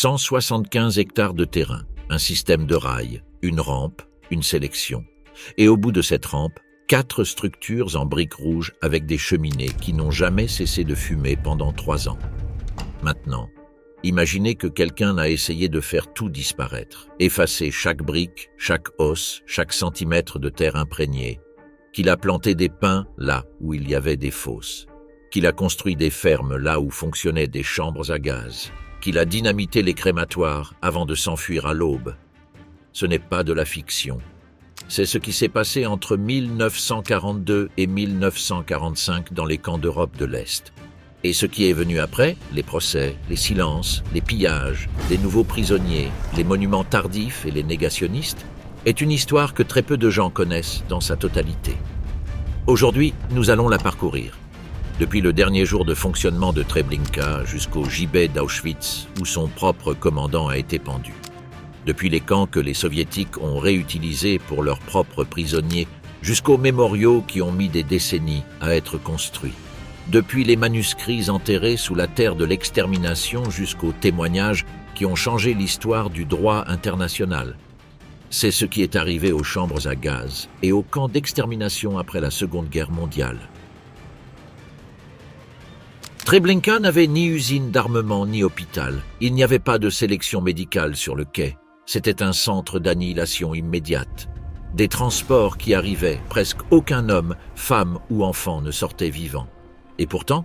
175 hectares de terrain, un système de rails, une rampe, une sélection. Et au bout de cette rampe, 4 structures en briques rouges avec des cheminées qui n'ont jamais cessé de fumer pendant 3 ans. Maintenant, imaginez que quelqu'un a essayé de faire tout disparaître, effacer chaque brique, chaque os, chaque centimètre de terre imprégnée, qu'il a planté des pins là où il y avait des fosses, qu'il a construit des fermes là où fonctionnaient des chambres à gaz, qu'il a dynamité les crématoires avant de s'enfuir à l'aube. Ce n'est pas de la fiction. C'est ce qui s'est passé entre 1942 et 1945 dans les camps d'Europe de l'Est. Et ce qui est venu après, les procès, les silences, les pillages, les nouveaux prisonniers, les monuments tardifs et les négationnistes, est une histoire que très peu de gens connaissent dans sa totalité. Aujourd'hui, nous allons la parcourir. Depuis le dernier jour de fonctionnement de Treblinka jusqu'au gibet d'Auschwitz où son propre commandant a été pendu. Depuis les camps que les soviétiques ont réutilisés pour leurs propres prisonniers jusqu'aux mémoriaux qui ont mis des décennies à être construits. Depuis les manuscrits enterrés sous la terre de l'extermination jusqu'aux témoignages qui ont changé l'histoire du droit international. C'est ce qui est arrivé aux chambres à gaz et aux camps d'extermination après la Seconde Guerre mondiale. Treblinka n'avait ni usine d'armement ni hôpital. Il n'y avait pas de sélection médicale sur le quai. C'était un centre d'annihilation immédiate. Des transports qui arrivaient, presque aucun homme, femme ou enfant ne sortait vivant. Et pourtant,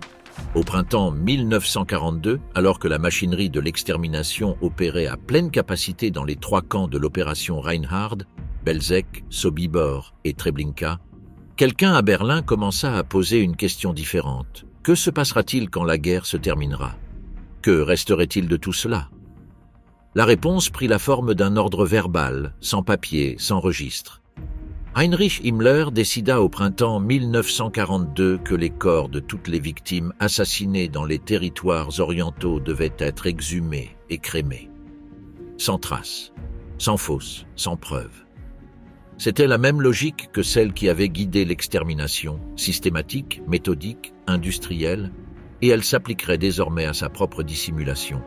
au printemps 1942, alors que la machinerie de l'extermination opérait à pleine capacité dans les 3 camps de l'opération Reinhard, Belzec, Sobibor et Treblinka, quelqu'un à Berlin commença à poser une question différente. Que se passera-t-il quand la guerre se terminera? Que resterait-il de tout cela? La réponse prit la forme d'un ordre verbal, sans papier, sans registre. Heinrich Himmler décida au printemps 1942 que les corps de toutes les victimes assassinées dans les territoires orientaux devaient être exhumés et crémés. Sans trace, sans fausse, sans preuve. C'était la même logique que celle qui avait guidé l'extermination, systématique, méthodique, industrielle, et elle s'appliquerait désormais à sa propre dissimulation.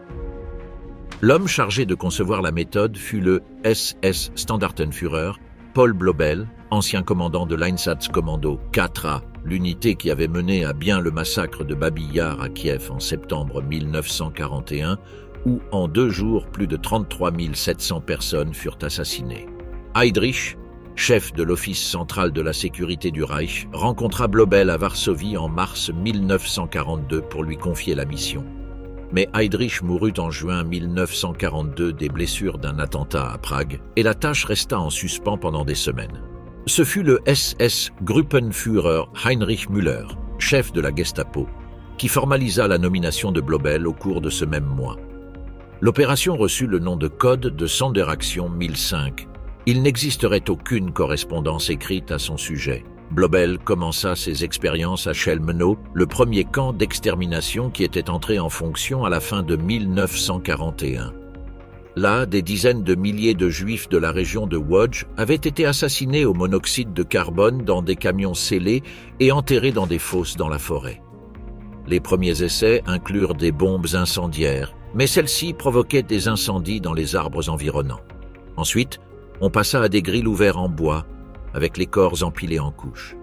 L'homme chargé de concevoir la méthode fut le SS Standartenführer, Paul Blobel, ancien commandant de l'Einsatzkommando 4A, l'unité qui avait mené à bien le massacre de Babi Yar à Kiev en septembre 1941, où en 2 jours plus de 33 700 personnes furent assassinées. Heydrich, chef de l'Office central de la sécurité du Reich, rencontra Blobel à Varsovie en mars 1942 pour lui confier la mission. Mais Heydrich mourut en juin 1942 des blessures d'un attentat à Prague et la tâche resta en suspens pendant des semaines. Ce fut le SS Gruppenführer Heinrich Müller, chef de la Gestapo, qui formalisa la nomination de Blobel au cours de ce même mois. L'opération reçut le nom de code de Sonderaktion 1005. Il n'existerait aucune correspondance écrite à son sujet. Blobel commença ses expériences à Chelmno, le premier camp d'extermination qui était entré en fonction à la fin de 1941. Là, des dizaines de milliers de Juifs de la région de Łódź avaient été assassinés au monoxyde de carbone dans des camions scellés et enterrés dans des fosses dans la forêt. Les premiers essais inclurent des bombes incendiaires, mais celles-ci provoquaient des incendies dans les arbres environnants. Ensuite, on passa à des grilles ouvertes en bois, avec les corps empilés en couches.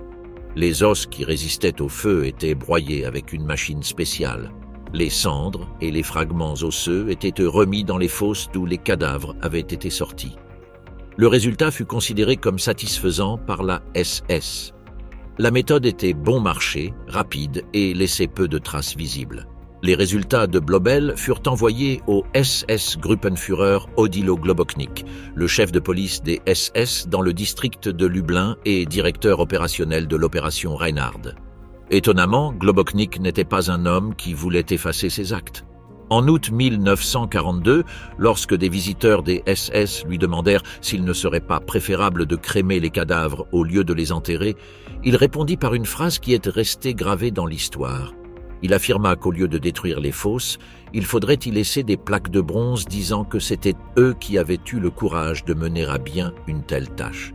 Les os qui résistaient au feu étaient broyés avec une machine spéciale. Les cendres et les fragments osseux étaient remis dans les fosses d'où les cadavres avaient été sortis. Le résultat fut considéré comme satisfaisant par la SS. La méthode était bon marché, rapide et laissait peu de traces visibles. Les résultats de Blobel furent envoyés au SS Gruppenführer Odilo Globoknik, le chef de police des SS dans le district de Lublin et directeur opérationnel de l'opération Reinhard. Étonnamment, Globoknik n'était pas un homme qui voulait effacer ses actes. En août 1942, lorsque des visiteurs des SS lui demandèrent s'il ne serait pas préférable de crémer les cadavres au lieu de les enterrer, il répondit par une phrase qui est restée gravée dans l'histoire. Il affirma qu'au lieu de détruire les fosses, il faudrait y laisser des plaques de bronze disant que c'était eux qui avaient eu le courage de mener à bien une telle tâche.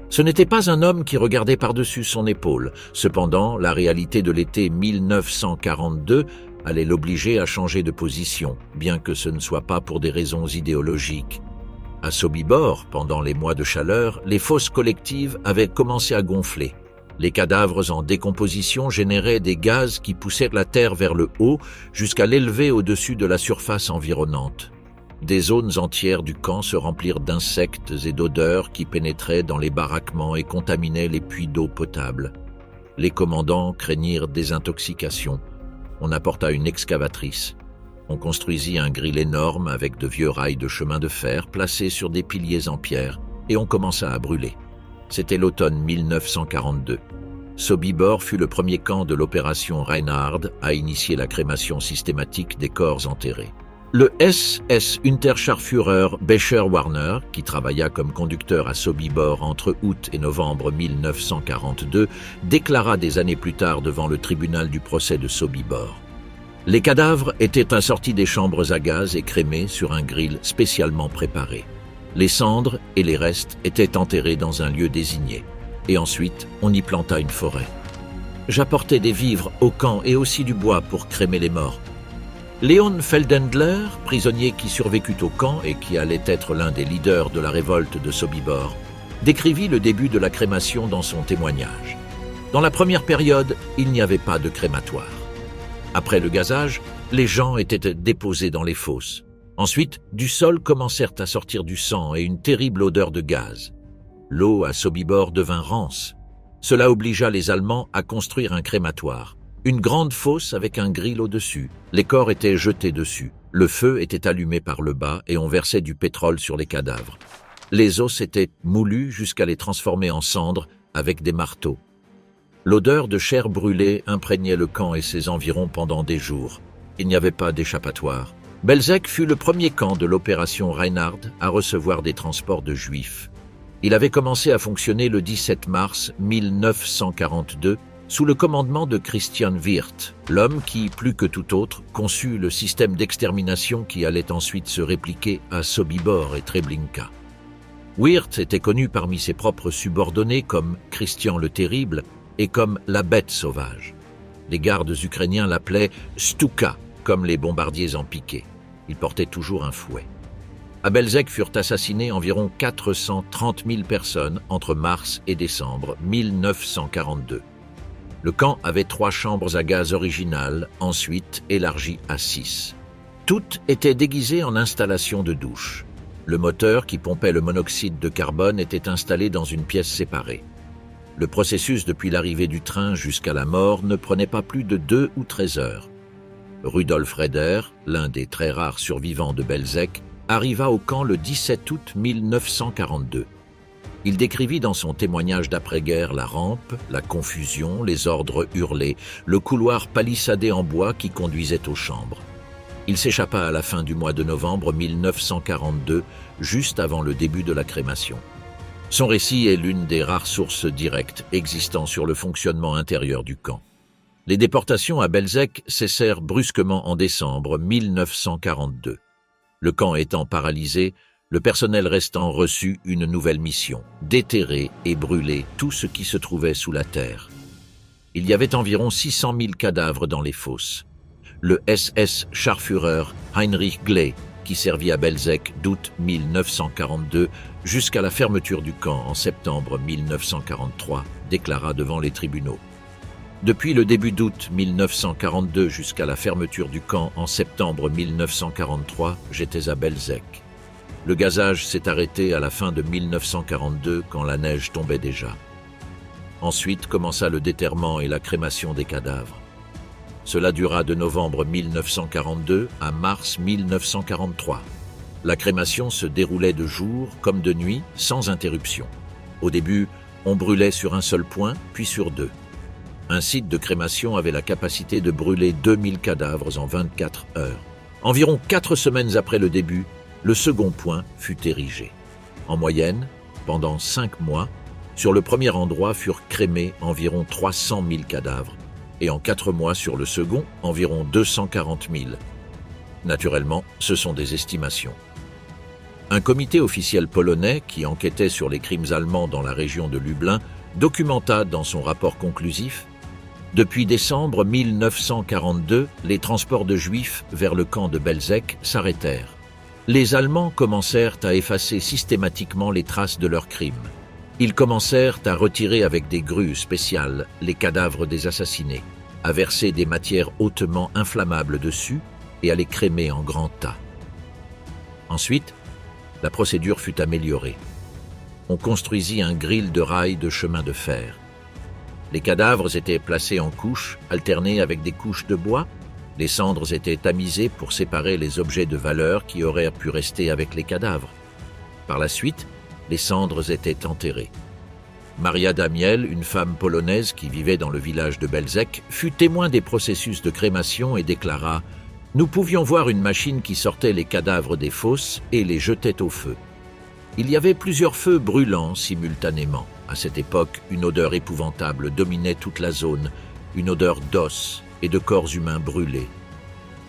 Ce n'était pas un homme qui regardait par-dessus son épaule. Cependant, la réalité de l'été 1942 allait l'obliger à changer de position, bien que ce ne soit pas pour des raisons idéologiques. À Sobibor, pendant les mois de chaleur, les fosses collectives avaient commencé à gonfler. Les cadavres en décomposition généraient des gaz qui poussèrent la terre vers le haut jusqu'à l'élever au-dessus de la surface environnante. Des zones entières du camp se remplirent d'insectes et d'odeurs qui pénétraient dans les baraquements et contaminaient les puits d'eau potable. Les commandants craignirent des intoxications. On apporta une excavatrice. On construisit un grill énorme avec de vieux rails de chemin de fer placés sur des piliers en pierre et on commença à brûler. C'était l'automne 1942. Sobibor fut le premier camp de l'opération Reinhard à initier la crémation systématique des corps enterrés. Le SS Unterscharführer Becher-Warner, qui travailla comme conducteur à Sobibor entre août et novembre 1942, déclara des années plus tard devant le tribunal du procès de Sobibor. Les cadavres étaient assortis des chambres à gaz et crémés sur un grill spécialement préparé. Les cendres et les restes étaient enterrés dans un lieu désigné. Et ensuite, on y planta une forêt. J'apportais des vivres au camp et aussi du bois pour crémer les morts. Léon Feldendler, prisonnier qui survécut au camp et qui allait être l'un des leaders de la révolte de Sobibor, décrivit le début de la crémation dans son témoignage. Dans la première période, il n'y avait pas de crématoire. Après le gazage, les gens étaient déposés dans les fosses. Ensuite, du sol commencèrent à sortir du sang et une terrible odeur de gaz. L'eau à Sobibor devint rance. Cela obligea les Allemands à construire un crématoire. Une grande fosse avec un grill au-dessus. Les corps étaient jetés dessus. Le feu était allumé par le bas et on versait du pétrole sur les cadavres. Les os étaient moulus jusqu'à les transformer en cendres avec des marteaux. L'odeur de chair brûlée imprégnait le camp et ses environs pendant des jours. Il n'y avait pas d'échappatoire. Belzec fut le premier camp de l'opération Reinhard à recevoir des transports de Juifs. Il avait commencé à fonctionner le 17 mars 1942 sous le commandement de Christian Wirth, l'homme qui, plus que tout autre, conçut le système d'extermination qui allait ensuite se répliquer à Sobibor et Treblinka. Wirth était connu parmi ses propres subordonnés comme Christian le Terrible et comme la bête sauvage. Les gardes ukrainiens l'appelaient Stuka, comme les bombardiers en piqué. Il portait toujours un fouet. À Belzec furent assassinés environ 430 000 personnes entre mars et décembre 1942. Le camp avait 3 chambres à gaz originales, ensuite élargies à 6. Toutes étaient déguisées en installation de douche. Le moteur qui pompait le monoxyde de carbone était installé dans une pièce séparée. Le processus depuis l'arrivée du train jusqu'à la mort ne prenait pas plus de 2 ou 13 heures. Rudolf Raeder, l'un des très rares survivants de Belzec, arriva au camp le 17 août 1942. Il décrivit dans son témoignage d'après-guerre la rampe, la confusion, les ordres hurlés, le couloir palissadé en bois qui conduisait aux chambres. Il s'échappa à la fin du mois de novembre 1942, juste avant le début de la crémation. Son récit est l'une des rares sources directes existant sur le fonctionnement intérieur du camp. Les déportations à Belzec cessèrent brusquement en décembre 1942. Le camp étant paralysé, le personnel restant reçut une nouvelle mission, déterrer et brûler tout ce qui se trouvait sous la terre. Il y avait environ 600 000 cadavres dans les fosses. Le SS Scharführer Heinrich Gley, qui servit à Belzec d'août 1942 jusqu'à la fermeture du camp en septembre 1943, déclara devant les tribunaux. Depuis le début d'août 1942 jusqu'à la fermeture du camp en septembre 1943, j'étais à Belzec. Le gazage s'est arrêté à la fin de 1942 quand la neige tombait déjà. Ensuite commença le déterrement et la crémation des cadavres. Cela dura de novembre 1942 à mars 1943. La crémation se déroulait de jour comme de nuit, sans interruption. Au début, on brûlait sur un seul point, puis sur 2. Un site de crémation avait la capacité de brûler 2000 cadavres en 24 heures. Environ 4 semaines après le début, le second point fut érigé. En moyenne, pendant 5 mois, sur le premier endroit furent crémés environ 300 000 cadavres, et en 4 mois sur le second, environ 240 000. Naturellement, ce sont des estimations. Un comité officiel polonais qui enquêtait sur les crimes allemands dans la région de Lublin documenta dans son rapport conclusif Depuis décembre 1942, les transports de Juifs vers le camp de Belzec s'arrêtèrent. Les Allemands commencèrent à effacer systématiquement les traces de leurs crimes. Ils commencèrent à retirer avec des grues spéciales les cadavres des assassinés, à verser des matières hautement inflammables dessus et à les crémer en grands tas. Ensuite, la procédure fut améliorée. On construisit un gril de rails de chemin de fer. Les cadavres étaient placés en couches, alternées avec des couches de bois. Les cendres étaient tamisées pour séparer les objets de valeur qui auraient pu rester avec les cadavres. Par la suite, les cendres étaient enterrées. Maria Damiel, une femme polonaise qui vivait dans le village de Belzec, fut témoin des processus de crémation et déclara « Nous pouvions voir une machine qui sortait les cadavres des fosses et les jetait au feu. Il y avait plusieurs feux brûlant simultanément. À cette époque, une odeur épouvantable dominait toute la zone, une odeur d'os et de corps humains brûlés.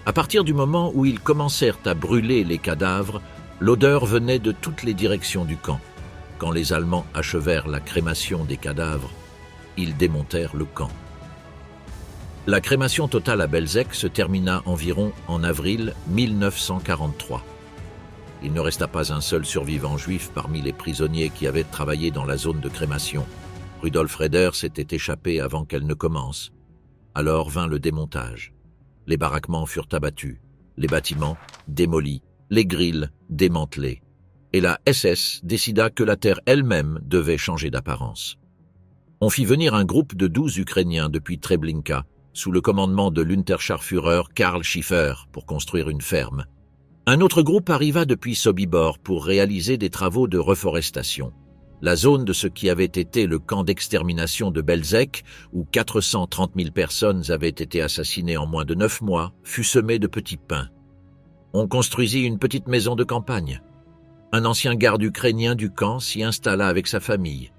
À partir du moment où ils commencèrent à brûler les cadavres, l'odeur venait de toutes les directions du camp. Quand les Allemands achevèrent la crémation des cadavres, ils démontèrent le camp. La crémation totale à Belzec se termina environ en avril 1943. Il ne resta pas un seul survivant juif parmi les prisonniers qui avaient travaillé dans la zone de crémation. Rudolf Raeder s'était échappé avant qu'elle ne commence. Alors vint le démontage. Les baraquements furent abattus, les bâtiments démolis, les grilles démantelées. Et la SS décida que la terre elle-même devait changer d'apparence. On fit venir un groupe de 12 Ukrainiens depuis Treblinka, sous le commandement de l'Unterscharführer Karl Schiffer, pour construire une ferme. Un autre groupe arriva depuis Sobibor pour réaliser des travaux de reforestation. La zone de ce qui avait été le camp d'extermination de Belzec, où 430 000 personnes avaient été assassinées en moins de 9 mois, fut semée de petits pins. On construisit une petite maison de campagne. Un ancien garde ukrainien du camp s'y installa avec sa famille.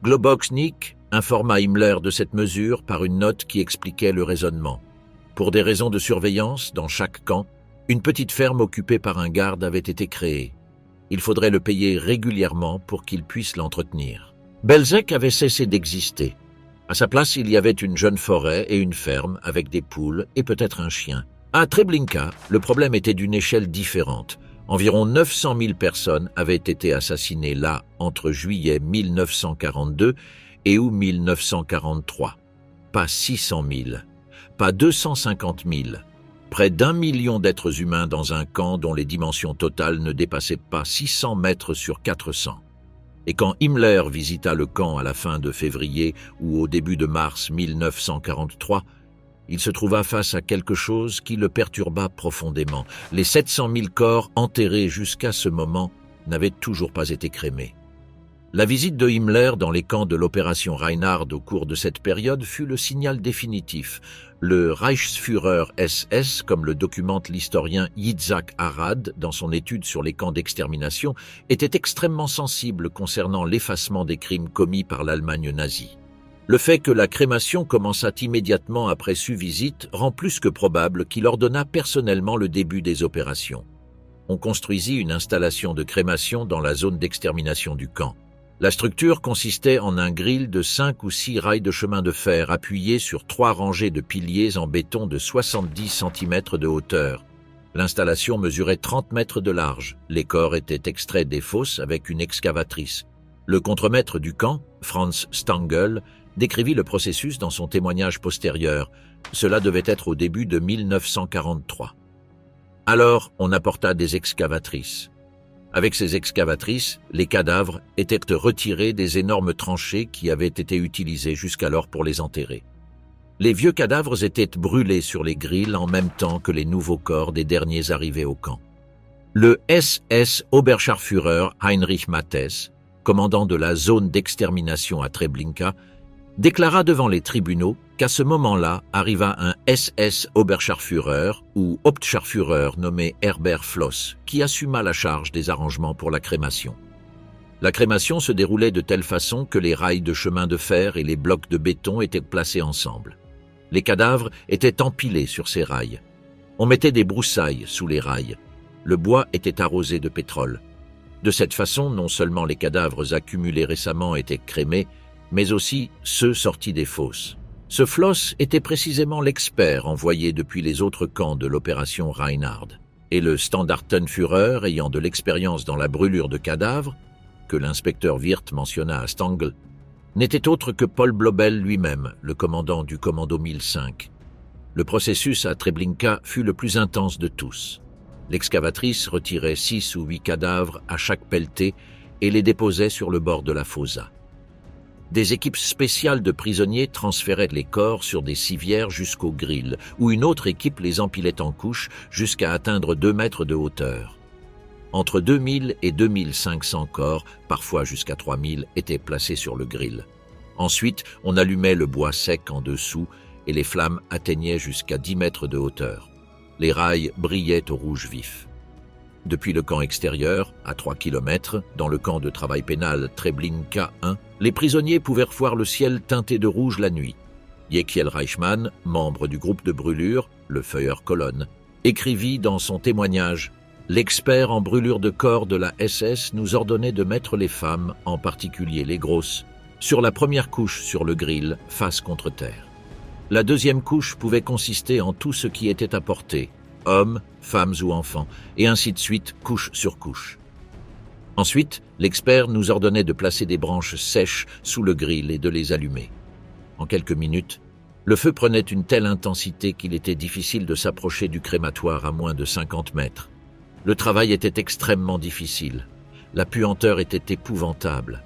Globoxnik informa Himmler de cette mesure par une note qui expliquait le raisonnement. Pour des raisons de surveillance, dans chaque camp, une petite ferme occupée par un garde avait été créée. Il faudrait le payer régulièrement pour qu'il puisse l'entretenir. Belzec avait cessé d'exister. À sa place, il y avait une jeune forêt et une ferme avec des poules et peut-être un chien. À Treblinka, le problème était d'une échelle différente. Environ 900 000 personnes avaient été assassinées là entre juillet 1942 et août 1943. Pas 600 000, pas 250 000. Près d'1 million d'êtres humains dans un camp dont les dimensions totales ne dépassaient pas 600 mètres sur 400. Et quand Himmler visita le camp à la fin de février ou au début de mars 1943, il se trouva face à quelque chose qui le perturba profondément. Les 700 000 corps enterrés jusqu'à ce moment n'avaient toujours pas été crémés. La visite de Himmler dans les camps de l'opération Reinhard au cours de cette période fut le signal définitif. Le Reichsführer SS, comme le documente l'historien Yitzhak Arad dans son étude sur les camps d'extermination, était extrêmement sensible concernant l'effacement des crimes commis par l'Allemagne nazie. Le fait que la crémation commençât immédiatement après su visite rend plus que probable qu'il ordonna personnellement le début des opérations. On construisit une installation de crémation dans la zone d'extermination du camp. La structure consistait en un gril de 5 ou 6 rails de chemin de fer appuyés sur 3 rangées de piliers en béton de 70 cm de hauteur. L'installation mesurait 30 mètres de large. Les corps étaient extraits des fosses avec une excavatrice. Le contremaître du camp, Franz Stangl, décrivit le processus dans son témoignage postérieur. Cela devait être au début de 1943. Alors, on apporta des excavatrices. Avec ces excavatrices, les cadavres étaient retirés des énormes tranchées qui avaient été utilisées jusqu'alors pour les enterrer. Les vieux cadavres étaient brûlés sur les grilles en même temps que les nouveaux corps des derniers arrivés au camp. Le SS Oberscharführer Heinrich Matthes, commandant de la zone d'extermination à Treblinka, déclara devant les tribunaux qu'à ce moment-là arriva un SS Oberscharführer ou Hauptscharführer nommé Herbert Floss, qui assuma la charge des arrangements pour la crémation. La crémation se déroulait de telle façon que les rails de chemin de fer et les blocs de béton étaient placés ensemble. Les cadavres étaient empilés sur ces rails. On mettait des broussailles sous les rails. Le bois était arrosé de pétrole. De cette façon, non seulement les cadavres accumulés récemment étaient crémés, mais aussi ceux sortis des fosses. Ce Floss était précisément l'expert envoyé depuis les autres camps de l'opération Reinhard, et le Standartenführer ayant de l'expérience dans la brûlure de cadavres, que l'inspecteur Wirth mentionna à Stangl, n'était autre que Paul Blobel lui-même, le commandant du commando 1005. Le processus à Treblinka fut le plus intense de tous. L'excavatrice retirait 6 ou 8 cadavres à chaque pelletée et les déposait sur le bord de la fossa. Des équipes spéciales de prisonniers transféraient les corps sur des civières jusqu'au grill, où une autre équipe les empilait en couches jusqu'à atteindre 2 mètres de hauteur. Entre 2000 et 2500 corps, parfois jusqu'à 3000, étaient placés sur le grill. Ensuite, on allumait le bois sec en dessous et les flammes atteignaient jusqu'à 10 mètres de hauteur. Les rails brillaient au rouge vif. Depuis le camp extérieur, à 3 km, dans le camp de travail pénal Treblinka 1, les prisonniers pouvaient voir le ciel teinté de rouge la nuit. Jekiel Reichmann, membre du groupe de brûlure, le Feuerkolonne, écrivit dans son témoignage « L'expert en brûlure de corps de la SS nous ordonnait de mettre les femmes, en particulier les grosses, sur la première couche sur le grill, face contre terre. La deuxième couche pouvait consister en tout ce qui était à portée, hommes, femmes ou enfants, et ainsi de suite, couche sur couche. Ensuite, l'expert nous ordonnait de placer des branches sèches sous le grill et de les allumer. En quelques minutes, le feu prenait une telle intensité qu'il était difficile de s'approcher du crématoire à moins de 50 mètres. Le travail était extrêmement difficile. La puanteur était épouvantable.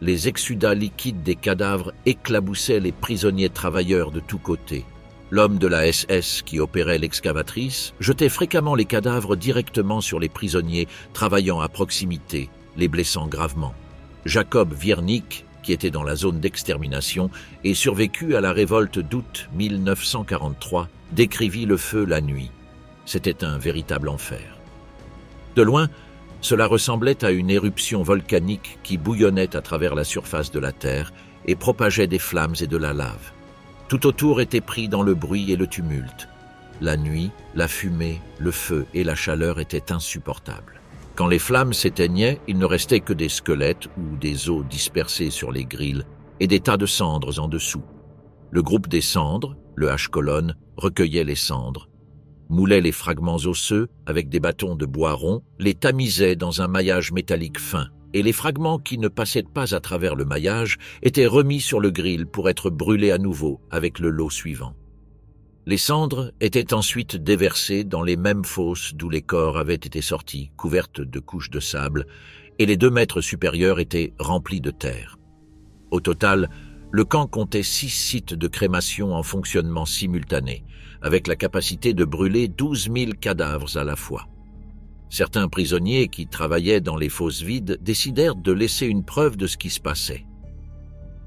Les exsudats liquides des cadavres éclaboussaient les prisonniers travailleurs de tous côtés. L'homme de la SS qui opérait l'excavatrice jetait fréquemment les cadavres directement sur les prisonniers travaillant à proximité, les blessant gravement. Jacob Wiernik, qui était dans la zone d'extermination et survécut à la révolte d'août 1943, décrivit le feu la nuit. C'était un véritable enfer. De loin, cela ressemblait à une éruption volcanique qui bouillonnait à travers la surface de la terre et propageait des flammes et de la lave. Tout autour était pris dans le bruit et le tumulte. La nuit, la fumée, le feu et la chaleur étaient insupportables. Quand les flammes s'éteignaient, il ne restait que des squelettes ou des os dispersés sur les grilles et des tas de cendres en dessous. Le groupe des cendres, le H-colonne, recueillait les cendres, moulait les fragments osseux avec des bâtons de bois rond, les tamisait dans un maillage métallique fin, et les fragments qui ne passaient pas à travers le maillage étaient remis sur le grill pour être brûlés à nouveau avec le lot suivant. Les cendres étaient ensuite déversées dans les mêmes fosses d'où les corps avaient été sortis, couvertes de couches de sable, et les 2 mètres supérieurs étaient remplis de terre. Au total, le camp comptait 6 sites de crémation en fonctionnement simultané, avec la capacité de brûler 12 000 cadavres à la fois. Certains prisonniers qui travaillaient dans les fosses vides décidèrent de laisser une preuve de ce qui se passait.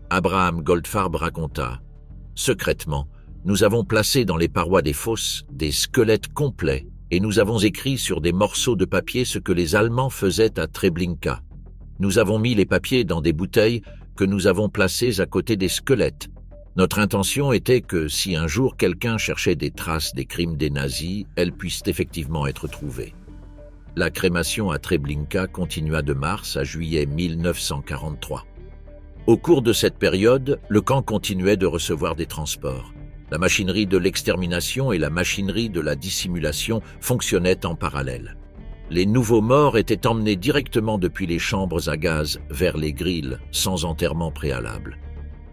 Abraham Goldfarb raconta « Secrètement, nous avons placé dans les parois des fosses des squelettes complets et nous avons écrit sur des morceaux de papier ce que les Allemands faisaient à Treblinka. Nous avons mis les papiers dans des bouteilles que nous avons placées à côté des squelettes. Notre intention était que si un jour quelqu'un cherchait des traces des crimes des nazis, elles puissent effectivement être trouvées. » La crémation à Treblinka continua de mars à juillet 1943. Au cours de cette période, le camp continuait de recevoir des transports. La machinerie de l'extermination et la machinerie de la dissimulation fonctionnaient en parallèle. Les nouveaux morts étaient emmenés directement depuis les chambres à gaz vers les grilles, sans enterrement préalable.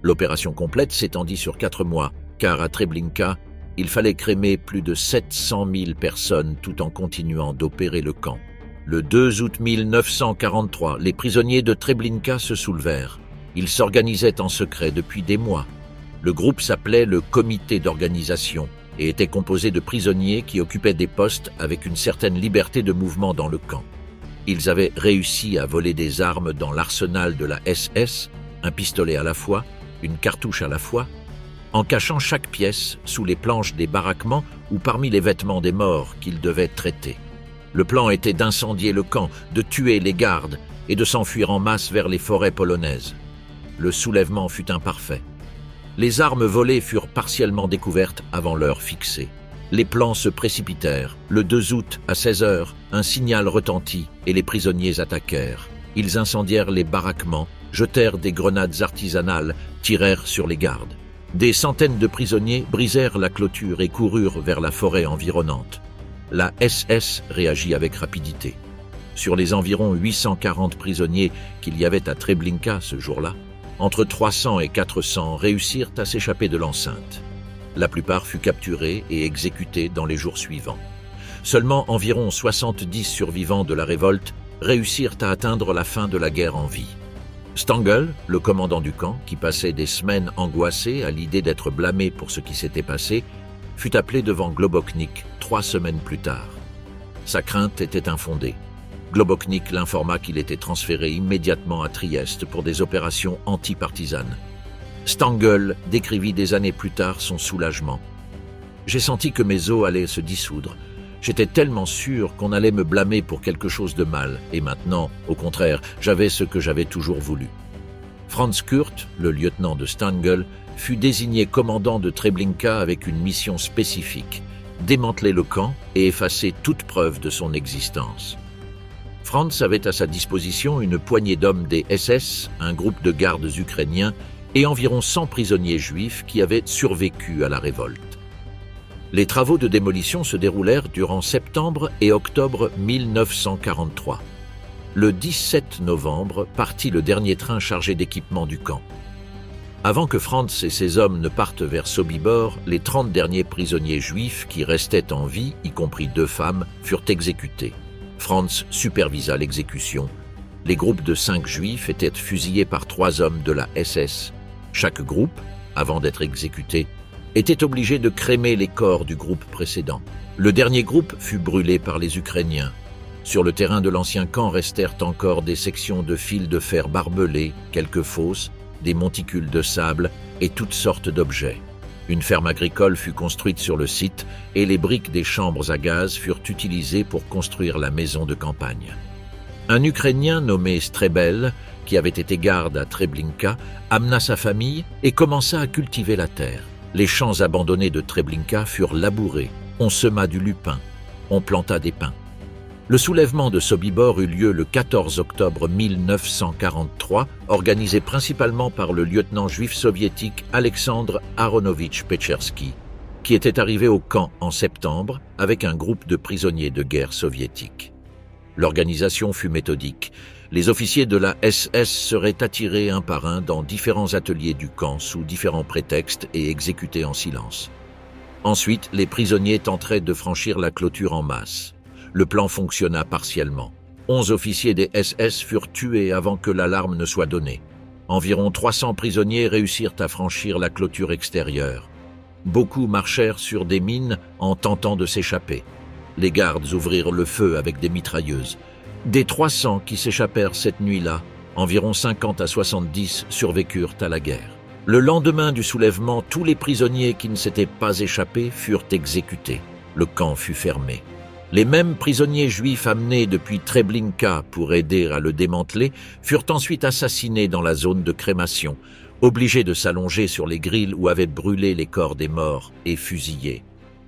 L'opération complète s'étendit sur 4 mois, car à Treblinka, il fallait crémer plus de 700 000 personnes tout en continuant d'opérer le camp. Le 2 août 1943, les prisonniers de Treblinka se soulevèrent. Ils s'organisaient en secret depuis des mois. Le groupe s'appelait le Comité d'organisation et était composé de prisonniers qui occupaient des postes avec une certaine liberté de mouvement dans le camp. Ils avaient réussi à voler des armes dans l'arsenal de la SS, un pistolet à la fois, une cartouche à la fois, en cachant chaque pièce sous les planches des baraquements ou parmi les vêtements des morts qu'ils devaient traiter. Le plan était d'incendier le camp, de tuer les gardes et de s'enfuir en masse vers les forêts polonaises. Le soulèvement fut imparfait. Les armes volées furent partiellement découvertes avant l'heure fixée. Les plans se précipitèrent. Le 2 août, à 16 heures, un signal retentit et les prisonniers attaquèrent. Ils incendièrent les baraquements, jetèrent des grenades artisanales, tirèrent sur les gardes. Des centaines de prisonniers brisèrent la clôture et coururent vers la forêt environnante. La SS réagit avec rapidité. Sur les environ 840 prisonniers qu'il y avait à Treblinka ce jour-là, entre 300 et 400 réussirent à s'échapper de l'enceinte. La plupart furent capturés et exécutés dans les jours suivants. Seulement environ 70 survivants de la révolte réussirent à atteindre la fin de la guerre en vie. Stangl, le commandant du camp, qui passait des semaines angoissé à l'idée d'être blâmé pour ce qui s'était passé, fut appelé devant Globoknik 3 semaines plus tard. Sa crainte était infondée. Globoknik l'informa qu'il était transféré immédiatement à Trieste pour des opérations anti-partisanes. Stangl décrivit des années plus tard son soulagement. « J'ai senti que mes os allaient se dissoudre. J'étais tellement sûr qu'on allait me blâmer pour quelque chose de mal, et maintenant, au contraire, j'avais ce que j'avais toujours voulu. » Franz Kurt, le lieutenant de Stangl, fut désigné commandant de Treblinka avec une mission spécifique, démanteler le camp et effacer toute preuve de son existence. Franz avait à sa disposition une poignée d'hommes des SS, un groupe de gardes ukrainiens et environ 100 prisonniers juifs qui avaient survécu à la révolte. Les travaux de démolition se déroulèrent durant septembre et octobre 1943. Le 17 novembre partit le dernier train chargé d'équipement du camp. Avant que Franz et ses hommes ne partent vers Sobibor, les 30 derniers prisonniers juifs qui restaient en vie, y compris 2 femmes, furent exécutés. Franz supervisa l'exécution. Les groupes de 5 juifs étaient fusillés par 3 hommes de la SS. Chaque groupe, avant d'être exécuté, était obligé de crémer les corps du groupe précédent. Le dernier groupe fut brûlé par les Ukrainiens. Sur le terrain de l'ancien camp restèrent encore des sections de fils de fer barbelés, quelques fosses, des monticules de sable et toutes sortes d'objets. Une ferme agricole fut construite sur le site et les briques des chambres à gaz furent utilisées pour construire la maison de campagne. Un Ukrainien nommé Strebel, qui avait été garde à Treblinka, amena sa famille et commença à cultiver la terre. Les champs abandonnés de Treblinka furent labourés, on sema du lupin, on planta des pins. Le soulèvement de Sobibor eut lieu le 14 octobre 1943, organisé principalement par le lieutenant juif soviétique Alexandre Aronovitch Pechersky, qui était arrivé au camp en septembre avec un groupe de prisonniers de guerre soviétiques. L'organisation fut méthodique. Les officiers de la SS seraient attirés un par un dans différents ateliers du camp sous différents prétextes et exécutés en silence. Ensuite, les prisonniers tenteraient de franchir la clôture en masse. Le plan fonctionna partiellement. 11 officiers des SS furent tués avant que l'alarme ne soit donnée. Environ 300 prisonniers réussirent à franchir la clôture extérieure. Beaucoup marchèrent sur des mines en tentant de s'échapper. Les gardes ouvrirent le feu avec des mitrailleuses. Des 300 qui s'échappèrent cette nuit-là, environ 50 à 70 survécurent à la guerre. Le lendemain du soulèvement, tous les prisonniers qui ne s'étaient pas échappés furent exécutés. Le camp fut fermé. Les mêmes prisonniers juifs amenés depuis Treblinka pour aider à le démanteler furent ensuite assassinés dans la zone de crémation, obligés de s'allonger sur les grilles où avaient brûlé les corps des morts et fusillés.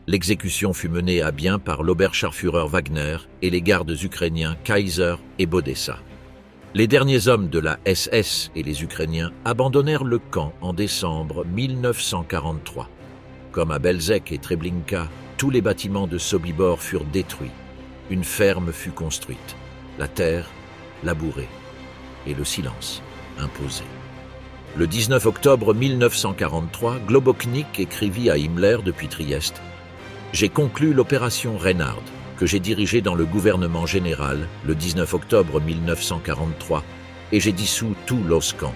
L'exécution fut menée à bien par l'Oberscharführer Wagner et les gardes ukrainiens Kaiser et Bodessa. Les derniers hommes de la SS et les Ukrainiens abandonnèrent le camp en décembre 1943. Comme à Belzec et Treblinka, tous les bâtiments de Sobibor furent détruits. Une ferme fut construite, la terre labourée et le silence imposé. Le 19 octobre 1943, Globoknik écrivit à Himmler depuis Trieste « J'ai conclu l'opération Reinhard, que j'ai dirigée dans le gouvernement général le 19 octobre 1943, et j'ai dissous tout l'OSCAN. »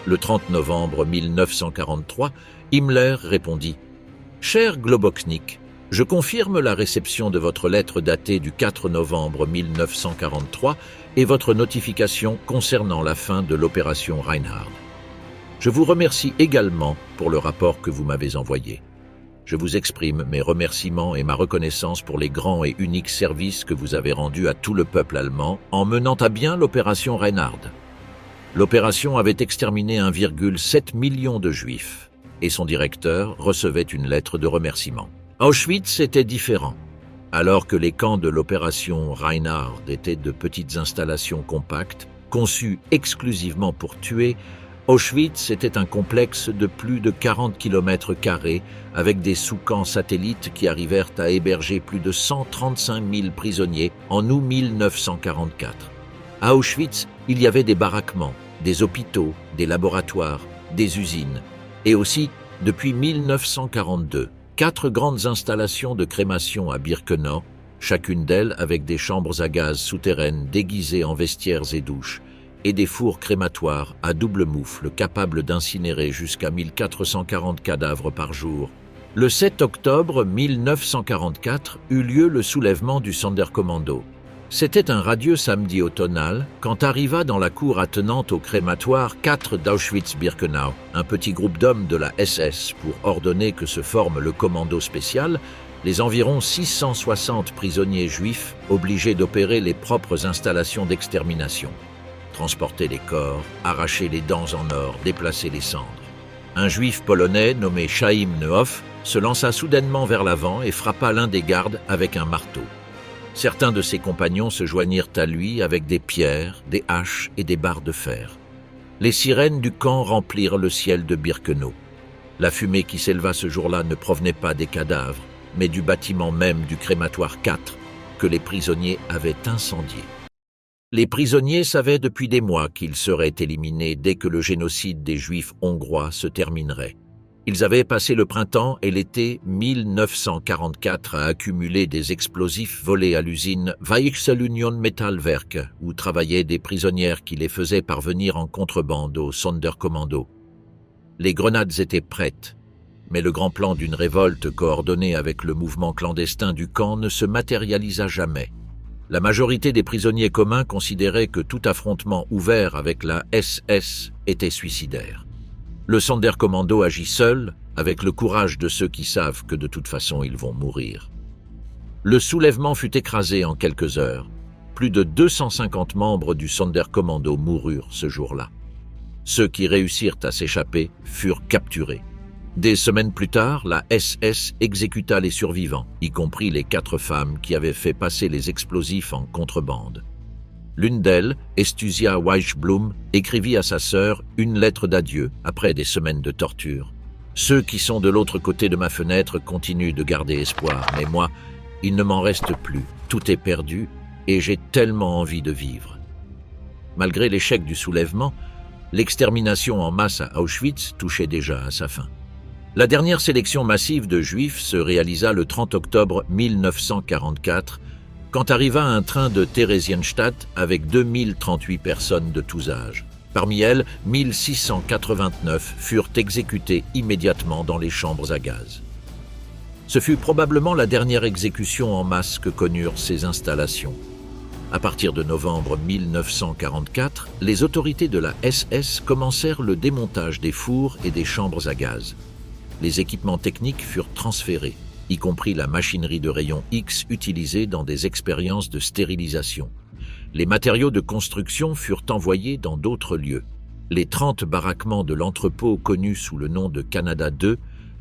Le 30 novembre 1943, Himmler répondit « Cher Globoknik, je confirme la réception de votre lettre datée du 4 novembre 1943 et votre notification concernant la fin de l'opération Reinhard. Je vous remercie également pour le rapport que vous m'avez envoyé. Je vous exprime mes remerciements et ma reconnaissance pour les grands et uniques services que vous avez rendus à tout le peuple allemand en menant à bien l'opération Reinhard. L'opération avait exterminé 1,7 million de Juifs et son directeur recevait une lettre de remerciement. Auschwitz était différent. Alors que les camps de l'opération Reinhard étaient de petites installations compactes, conçues exclusivement pour tuer, Auschwitz était un complexe de plus de 40 km² avec des sous-camps satellites qui arrivèrent à héberger plus de 135 000 prisonniers en août 1944. À Auschwitz, il y avait des baraquements, des hôpitaux, des laboratoires, des usines et aussi, depuis 1942, 4 grandes installations de crémation à Birkenau, chacune d'elles avec des chambres à gaz souterraines déguisées en vestiaires et douches, et des fours crématoires à double moufle capables d'incinérer jusqu'à 1440 cadavres par jour. Le 7 octobre 1944 eut lieu le soulèvement du Sonderkommando. C'était un radieux samedi automnal quand arriva dans la cour attenante au crématoire 4 d'Auschwitz-Birkenau, un petit groupe d'hommes de la SS pour ordonner que se forme le commando spécial, les environ 660 prisonniers juifs obligés d'opérer les propres installations d'extermination. Transporter les corps, arracher les dents en or, déplacer les cendres. Un juif polonais nommé Chaim Neuhoff se lança soudainement vers l'avant et frappa l'un des gardes avec un marteau. Certains de ses compagnons se joignirent à lui avec des pierres, des haches et des barres de fer. Les sirènes du camp remplirent le ciel de Birkenau. La fumée qui s'éleva ce jour-là ne provenait pas des cadavres, mais du bâtiment même du crématoire 4 que les prisonniers avaient incendié. Les prisonniers savaient depuis des mois qu'ils seraient éliminés dès que le génocide des Juifs hongrois se terminerait. Ils avaient passé le printemps et l'été 1944 à accumuler des explosifs volés à l'usine Weichselunion Metallwerk, où travaillaient des prisonnières qui les faisaient parvenir en contrebande au Sonderkommando. Les grenades étaient prêtes, mais le grand plan d'une révolte coordonnée avec le mouvement clandestin du camp ne se matérialisa jamais. La majorité des prisonniers communs considéraient que tout affrontement ouvert avec la SS était suicidaire. Le Sonderkommando agit seul, avec le courage de ceux qui savent que de toute façon ils vont mourir. Le soulèvement fut écrasé en quelques heures. Plus de 250 membres du Sonderkommando moururent ce jour-là. Ceux qui réussirent à s'échapper furent capturés. Des semaines plus tard, la SS exécuta les survivants, y compris les 4 femmes qui avaient fait passer les explosifs en contrebande. L'une d'elles, Estusia Weichblum, écrivit à sa sœur une lettre d'adieu après des semaines de torture. « Ceux qui sont de l'autre côté de ma fenêtre continuent de garder espoir, mais moi, il ne m'en reste plus, tout est perdu et j'ai tellement envie de vivre. » Malgré l'échec du soulèvement, l'extermination en masse à Auschwitz touchait déjà à sa fin. La dernière sélection massive de Juifs se réalisa le 30 octobre 1944, quand arriva un train de Theresienstadt avec 2038 personnes de tous âges. Parmi elles, 1689 furent exécutées immédiatement dans les chambres à gaz. Ce fut probablement la dernière exécution en masse que connurent ces installations. À partir de novembre 1944, les autorités de la SS commencèrent le démontage des fours et des chambres à gaz. Les équipements techniques furent transférés, y compris la machinerie de rayon X utilisée dans des expériences de stérilisation. Les matériaux de construction furent envoyés dans d'autres lieux. Les 30 baraquements de l'entrepôt connu sous le nom de Canada II,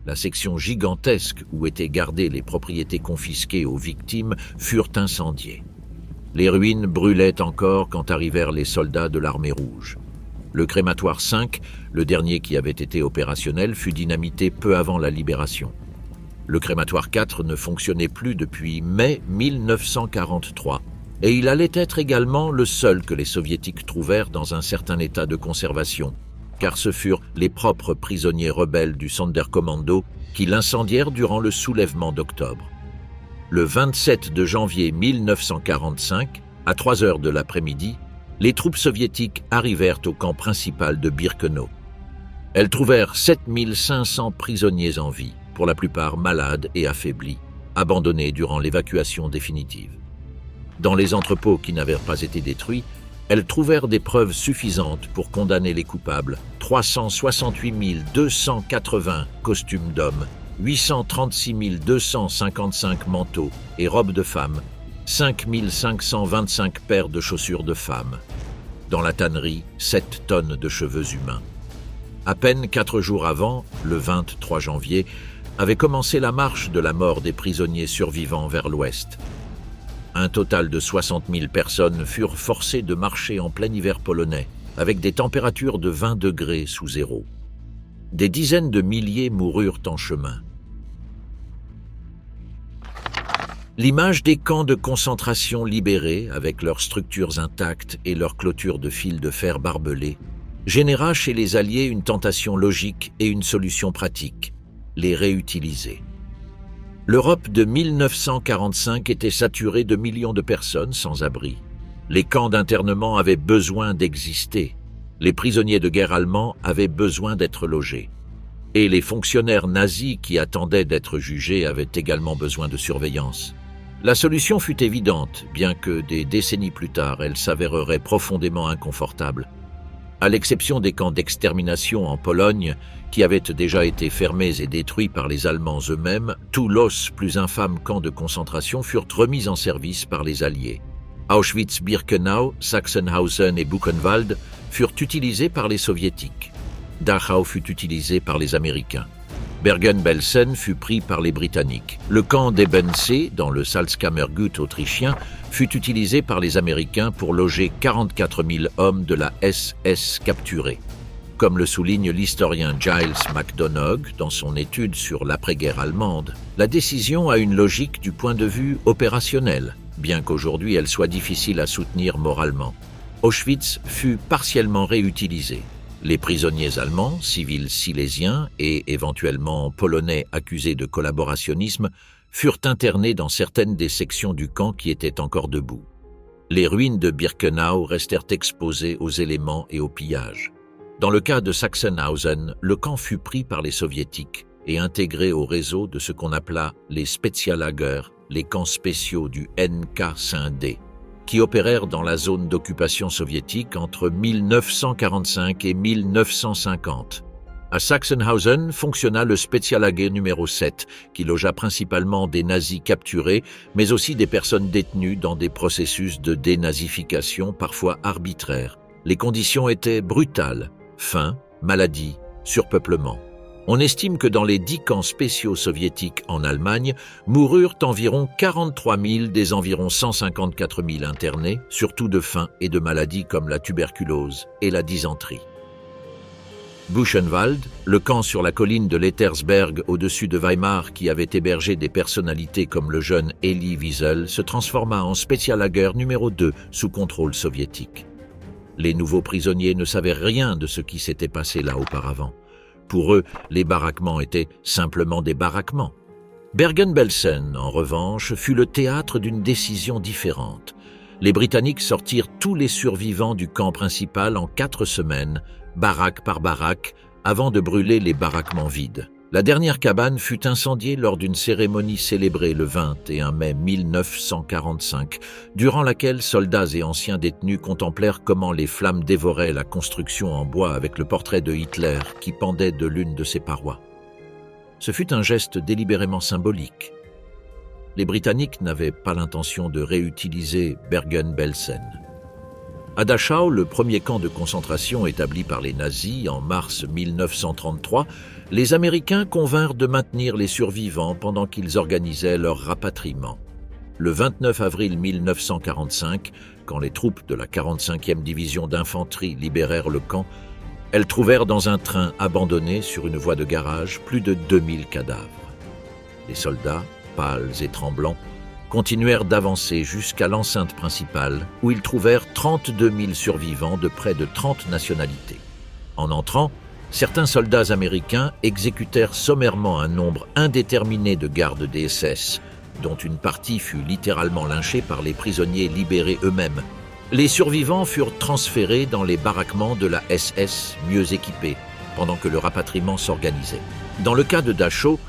la section gigantesque où étaient gardées les propriétés confisquées aux victimes, furent incendiés. Les ruines brûlaient encore quand arrivèrent les soldats de l'Armée rouge. Le crématoire 5, le dernier qui avait été opérationnel, fut dynamité peu avant la libération. Le crématoire 4 ne fonctionnait plus depuis mai 1943 et il allait être également le seul que les soviétiques trouvèrent dans un certain état de conservation, car ce furent les propres prisonniers rebelles du Sonderkommando qui l'incendièrent durant le soulèvement d'octobre. Le 27 de janvier 1945, à 3 heures de l'après-midi, les troupes soviétiques arrivèrent au camp principal de Birkenau. Elles trouvèrent 7500 prisonniers en vie, pour la plupart malades et affaiblis, abandonnés durant l'évacuation définitive. Dans les entrepôts qui n'avaient pas été détruits, elles trouvèrent des preuves suffisantes pour condamner les coupables. 368 280 costumes d'hommes, 836 255 manteaux et robes de femmes, 5 525 paires de chaussures de femmes. Dans la tannerie, 7 tonnes de cheveux humains. À peine 4 jours avant, le 23 janvier, avait commencé la marche de la mort des prisonniers survivants vers l'ouest. Un total de 60 000 personnes furent forcées de marcher en plein hiver polonais, avec des températures de 20 degrés sous zéro. Des dizaines de milliers moururent en chemin. L'image des camps de concentration libérés, avec leurs structures intactes et leurs clôtures de fils de fer barbelés, généra chez les Alliés une tentation logique et une solution pratique, les réutiliser. L'Europe de 1945 était saturée de millions de personnes sans abri. Les camps d'internement avaient besoin d'exister. Les prisonniers de guerre allemands avaient besoin d'être logés. Et les fonctionnaires nazis qui attendaient d'être jugés avaient également besoin de surveillance. La solution fut évidente, bien que des décennies plus tard, elle s'avérerait profondément inconfortable. À l'exception des camps d'extermination en Pologne, qui avaient déjà été fermés et détruits par les Allemands eux-mêmes, tous los plus infâmes camps de concentration furent remis en service par les Alliés. Auschwitz-Birkenau, Sachsenhausen et Buchenwald furent utilisés par les Soviétiques. Dachau fut utilisé par les Américains. Bergen-Belsen fut pris par les Britanniques. Le camp d'Ebensee, dans le Salzkammergut autrichien, fut utilisé par les Américains pour loger 44 000 hommes de la SS capturés. Comme le souligne l'historien Giles MacDonough dans son étude sur l'après-guerre allemande, la décision a une logique du point de vue opérationnel, bien qu'aujourd'hui elle soit difficile à soutenir moralement. Auschwitz fut partiellement réutilisé. Les prisonniers allemands, civils silésiens et éventuellement polonais accusés de collaborationnisme furent internés dans certaines des sections du camp qui étaient encore debout. Les ruines de Birkenau restèrent exposées aux éléments et au pillage. Dans le cas de Sachsenhausen, le camp fut pris par les soviétiques et intégré au réseau de ce qu'on appela les Speziallager, les camps spéciaux du NK-5D, qui opérèrent dans la zone d'occupation soviétique entre 1945 et 1950. À Sachsenhausen fonctionna le Speziallager numéro 7, qui logea principalement des nazis capturés, mais aussi des personnes détenues dans des processus de dénazification parfois arbitraires. Les conditions étaient brutales: faim, maladie, surpeuplement. On estime que dans les 10 camps spéciaux soviétiques en Allemagne, moururent environ 43 000 des environ 154 000 internés, surtout de faim et de maladies comme la tuberculose et la dysenterie. Buchenwald, le camp sur la colline de Lettersberg au-dessus de Weimar qui avait hébergé des personnalités comme le jeune Elie Wiesel, se transforma en Speziallager numéro 2 sous contrôle soviétique. Les nouveaux prisonniers ne savaient rien de ce qui s'était passé là auparavant. Pour eux, les baraquements étaient simplement des baraquements. Bergen-Belsen, en revanche, fut le théâtre d'une décision différente. Les Britanniques sortirent tous les survivants du camp principal en 4 semaines, baraque par baraque, avant de brûler les baraquements vides. La dernière cabane fut incendiée lors d'une cérémonie célébrée le 21 mai 1945, durant laquelle soldats et anciens détenus contemplèrent comment les flammes dévoraient la construction en bois avec le portrait de Hitler qui pendait de l'une de ses parois. Ce fut un geste délibérément symbolique. Les Britanniques n'avaient pas l'intention de réutiliser Bergen-Belsen. À Dachau, le premier camp de concentration établi par les nazis en mars 1933, les Américains convinrent de maintenir les survivants pendant qu'ils organisaient leur rapatriement. Le 29 avril 1945, quand les troupes de la 45e division d'infanterie libérèrent le camp, elles trouvèrent dans un train abandonné sur une voie de garage plus de 2000 cadavres. Les soldats, pâles et tremblants, continuèrent d'avancer jusqu'à l'enceinte principale où ils trouvèrent 32 000 survivants de près de 30 nationalités. En entrant, certains soldats américains exécutèrent sommairement un nombre indéterminé de gardes des SS, dont une partie fut littéralement lynchée par les prisonniers libérés eux-mêmes. Les survivants furent transférés dans les baraquements de la SS mieux équipés, pendant que le rapatriement s'organisait. Dans le cas de Dachau,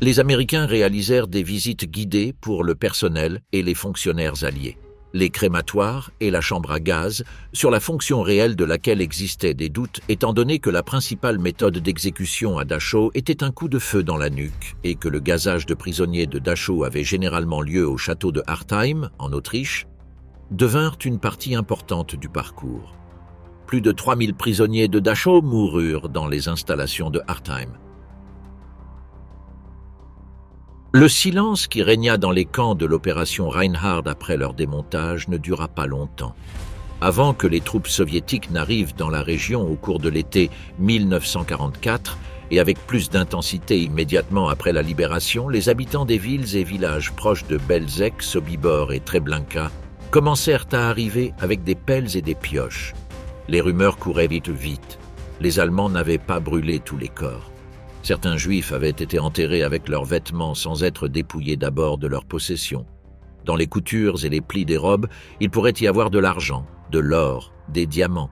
les Américains réalisèrent des visites guidées pour le personnel et les fonctionnaires alliés. Les crématoires et la chambre à gaz, sur la fonction réelle de laquelle existaient des doutes, étant donné que la principale méthode d'exécution à Dachau était un coup de feu dans la nuque et que le gazage de prisonniers de Dachau avait généralement lieu au château de Hartheim, en Autriche, devinrent une partie importante du parcours. Plus de 3000 prisonniers de Dachau moururent dans les installations de Hartheim. Le silence qui régna dans les camps de l'opération Reinhard après leur démontage ne dura pas longtemps. Avant que les troupes soviétiques n'arrivent dans la région au cours de l'été 1944, et avec plus d'intensité immédiatement après la libération, les habitants des villes et villages proches de Belzec, Sobibor et Treblinka commencèrent à arriver avec des pelles et des pioches. Les rumeurs couraient vite. Les Allemands n'avaient pas brûlé tous les corps. Certains Juifs avaient été enterrés avec leurs vêtements sans être dépouillés d'abord de leurs possessions. Dans les coutures et les plis des robes, il pourrait y avoir de l'argent, de l'or, des diamants.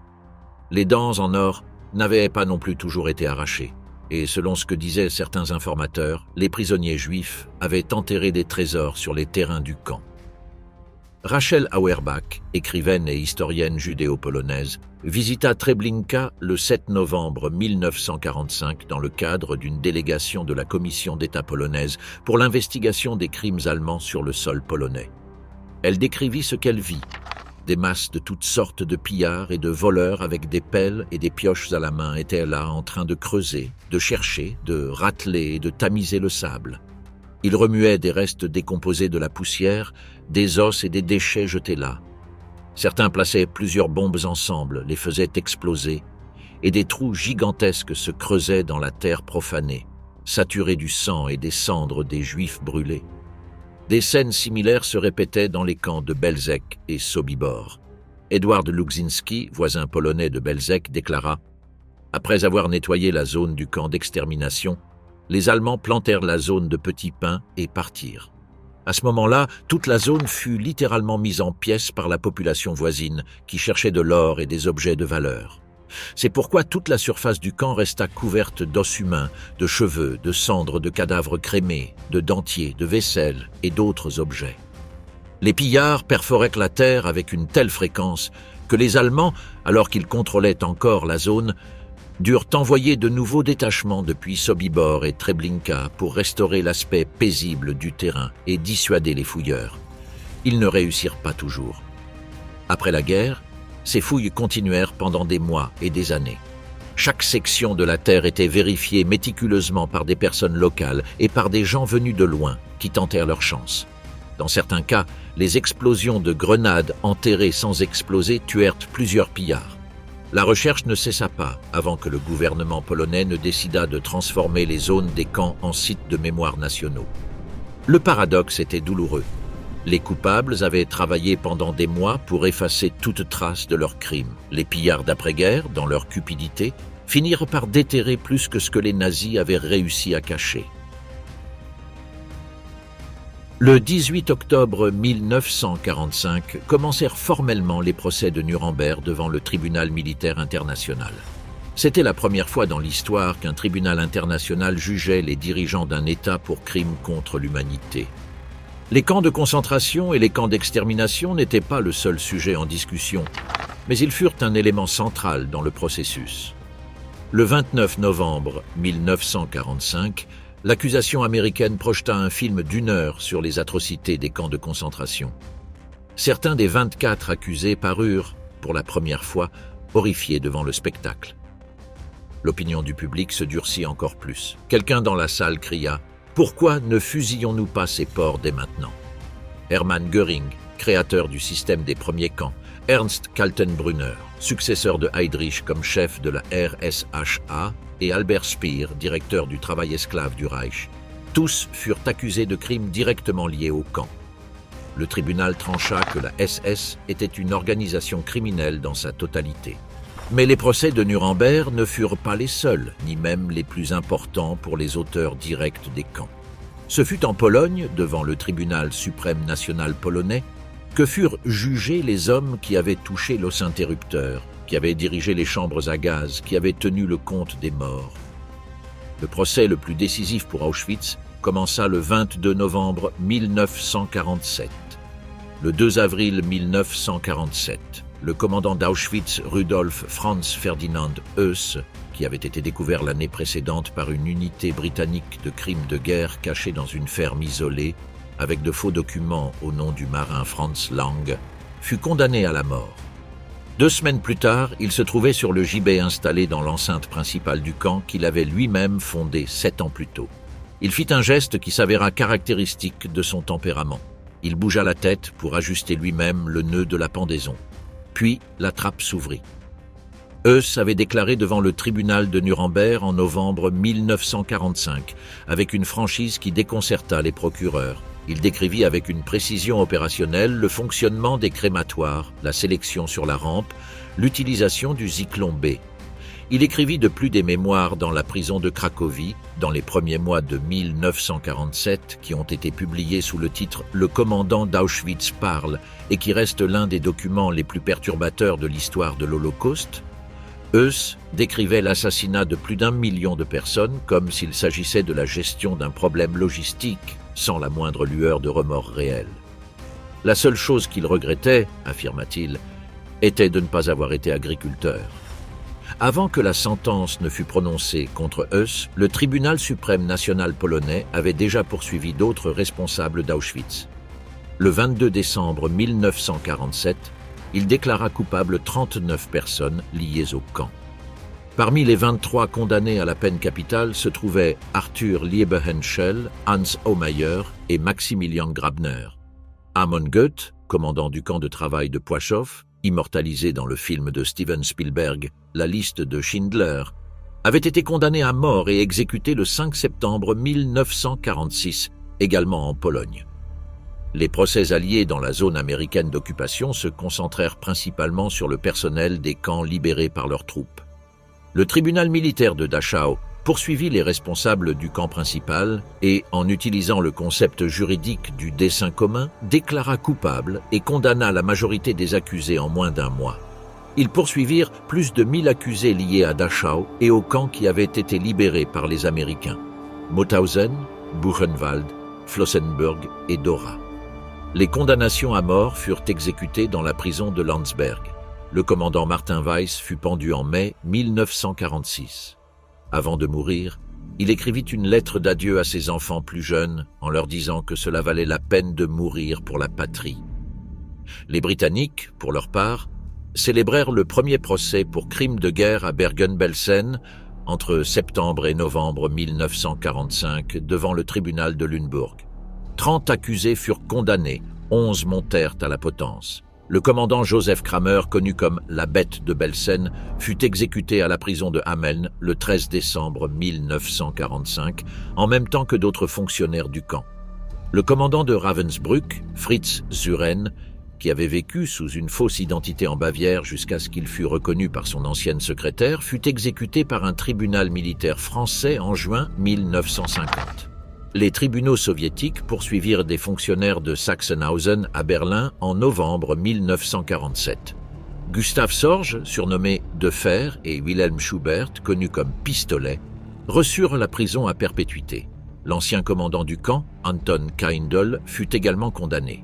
Les dents en or n'avaient pas non plus toujours été arrachées. Et selon ce que disaient certains informateurs, les prisonniers juifs avaient enterré des trésors sur les terrains du camp. Rachel Auerbach, écrivaine et historienne judéo-polonaise, visita Treblinka le 7 novembre 1945 dans le cadre d'une délégation de la Commission d'État polonaise pour l'investigation des crimes allemands sur le sol polonais. Elle décrivit ce qu'elle vit. Des masses de toutes sortes de pillards et de voleurs avec des pelles et des pioches à la main étaient là en train de creuser, de chercher, de rateler et de tamiser le sable. Ils remuaient des restes décomposés de la poussière, des os et des déchets jetés là. Certains plaçaient plusieurs bombes ensemble, les faisaient exploser, et des trous gigantesques se creusaient dans la terre profanée, saturés du sang et des cendres des Juifs brûlés. Des scènes similaires se répétaient dans les camps de Belzec et Sobibor. Edward Lugzinski, voisin polonais de Belzec, déclara « Après avoir nettoyé la zone du camp d'extermination, les Allemands plantèrent la zone de petits pins et partirent. À ce moment-là, toute la zone fut littéralement mise en pièces par la population voisine qui cherchait de l'or et des objets de valeur. C'est pourquoi toute la surface du camp resta couverte d'os humains, de cheveux, de cendres de cadavres crémés, de dentiers, de vaisselle et d'autres objets. Les pillards perforaient la terre avec une telle fréquence que les Allemands, alors qu'ils contrôlaient encore la zone, durent envoyer de nouveaux détachements depuis Sobibor et Treblinka pour restaurer l'aspect paisible du terrain et dissuader les fouilleurs. Ils ne réussirent pas toujours. Après la guerre, ces fouilles continuèrent pendant des mois et des années. Chaque section de la terre était vérifiée méticuleusement par des personnes locales et par des gens venus de loin qui tentèrent leur chance. Dans certains cas, les explosions de grenades enterrées sans exploser tuèrent plusieurs pillards. La recherche ne cessa pas avant que le gouvernement polonais ne décida de transformer les zones des camps en sites de mémoire nationaux. Le paradoxe était douloureux. Les coupables avaient travaillé pendant des mois pour effacer toute trace de leurs crimes. Les pillards d'après-guerre, dans leur cupidité, finirent par déterrer plus que ce que les nazis avaient réussi à cacher. Le 18 octobre 1945 commencèrent formellement les procès de Nuremberg devant le tribunal militaire international. C'était la première fois dans l'histoire qu'un tribunal international jugeait les dirigeants d'un État pour crimes contre l'humanité. Les camps de concentration et les camps d'extermination n'étaient pas le seul sujet en discussion, mais ils furent un élément central dans le processus. Le 29 novembre 1945, l'accusation américaine projeta un film d'1 heure sur les atrocités des camps de concentration. Certains des 24 accusés parurent, pour la première fois, horrifiés devant le spectacle. L'opinion du public se durcit encore plus. Quelqu'un dans la salle cria « Pourquoi ne fusillons-nous pas ces porcs dès maintenant ?» Hermann Göring, créateur du système des premiers camps, Ernst Kaltenbrunner, successeur de Heydrich comme chef de la RSHA, et Albert Speer, directeur du travail esclave du Reich. Tous furent accusés de crimes directement liés au camp. Le tribunal trancha que la SS était une organisation criminelle dans sa totalité. Mais les procès de Nuremberg ne furent pas les seuls, ni même les plus importants pour les auteurs directs des camps. Ce fut en Pologne, devant le tribunal suprême national polonais, que furent jugés les hommes qui avaient touché l'os interrupteur, qui avaient dirigé les chambres à gaz, qui avaient tenu le compte des morts. Le procès le plus décisif pour Auschwitz commença le 22 novembre 1947. Le 2 avril 1947, le commandant d'Auschwitz, Rudolf Franz Ferdinand Höss, qui avait été découvert l'année précédente par une unité britannique de crimes de guerre cachée dans une ferme isolée, avec de faux documents au nom du marin Franz Lang, fut condamné à la mort. 2 semaines plus tard, il se trouvait sur le gibet installé dans l'enceinte principale du camp qu'il avait lui-même fondé 7 ans plus tôt. Il fit un geste qui s'avéra caractéristique de son tempérament. Il bougea la tête pour ajuster lui-même le nœud de la pendaison. Puis, la trappe s'ouvrit. Heuss avait déclaré devant le tribunal de Nuremberg en novembre 1945, avec une franchise qui déconcerta les procureurs. Il décrivit avec une précision opérationnelle le fonctionnement des crématoires, la sélection sur la rampe, l'utilisation du Zyklon B. Il écrivit de plus des mémoires dans la prison de Cracovie, dans les premiers mois de 1947, qui ont été publiés sous le titre « Le commandant d'Auschwitz parle » et qui reste l'un des documents les plus perturbateurs de l'histoire de l'Holocauste. Heuss décrivait l'assassinat de plus d'1 million de personnes comme s'il s'agissait de la gestion d'un problème logistique, sans la moindre lueur de remords réel. La seule chose qu'il regrettait, affirma-t-il, était de ne pas avoir été agriculteur. Avant que la sentence ne fût prononcée contre Heuss, le tribunal suprême national polonais avait déjà poursuivi d'autres responsables d'Auschwitz. Le 22 décembre 1947, il déclara coupable 39 personnes liées au camp. Parmi les 23 condamnés à la peine capitale se trouvaient Arthur Liebehenschel, Hans Hohmeier et Maximilian Grabner. Amon Goeth, commandant du camp de travail de Płachow, immortalisé dans le film de Steven Spielberg, La liste de Schindler, avait été condamné à mort et exécuté le 5 septembre 1946, également en Pologne. Les procès alliés dans la zone américaine d'occupation se concentrèrent principalement sur le personnel des camps libérés par leurs troupes. Le tribunal militaire de Dachau poursuivit les responsables du camp principal et, en utilisant le concept juridique du dessein commun, déclara coupable et condamna la majorité des accusés en moins d'1 mois. Ils poursuivirent plus de 1000 accusés liés à Dachau et au camp qui avait été libéré par les Américains: Mauthausen, Buchenwald, Flossenbürg et Dora. Les condamnations à mort furent exécutées dans la prison de Landsberg. Le commandant Martin Weiss fut pendu en mai 1946. Avant de mourir, il écrivit une lettre d'adieu à ses enfants plus jeunes en leur disant que cela valait la peine de mourir pour la patrie. Les Britanniques, pour leur part, célébrèrent le premier procès pour crime de guerre à Bergen-Belsen entre septembre et novembre 1945 devant le tribunal de Lunebourg. 30 accusés furent condamnés, 11 montèrent à la potence. Le commandant Joseph Kramer, connu comme la Bête de Belsen, fut exécuté à la prison de Hameln le 13 décembre 1945, en même temps que d'autres fonctionnaires du camp. Le commandant de Ravensbrück, Fritz Suren, qui avait vécu sous une fausse identité en Bavière jusqu'à ce qu'il fût reconnu par son ancienne secrétaire, fut exécuté par un tribunal militaire français en juin 1950. Les tribunaux soviétiques poursuivirent des fonctionnaires de Sachsenhausen à Berlin en novembre 1947. Gustav Sorge, surnommé De Fer, et Wilhelm Schubert, connu comme Pistolet, reçurent la prison à perpétuité. L'ancien commandant du camp, Anton Kaindl, fut également condamné.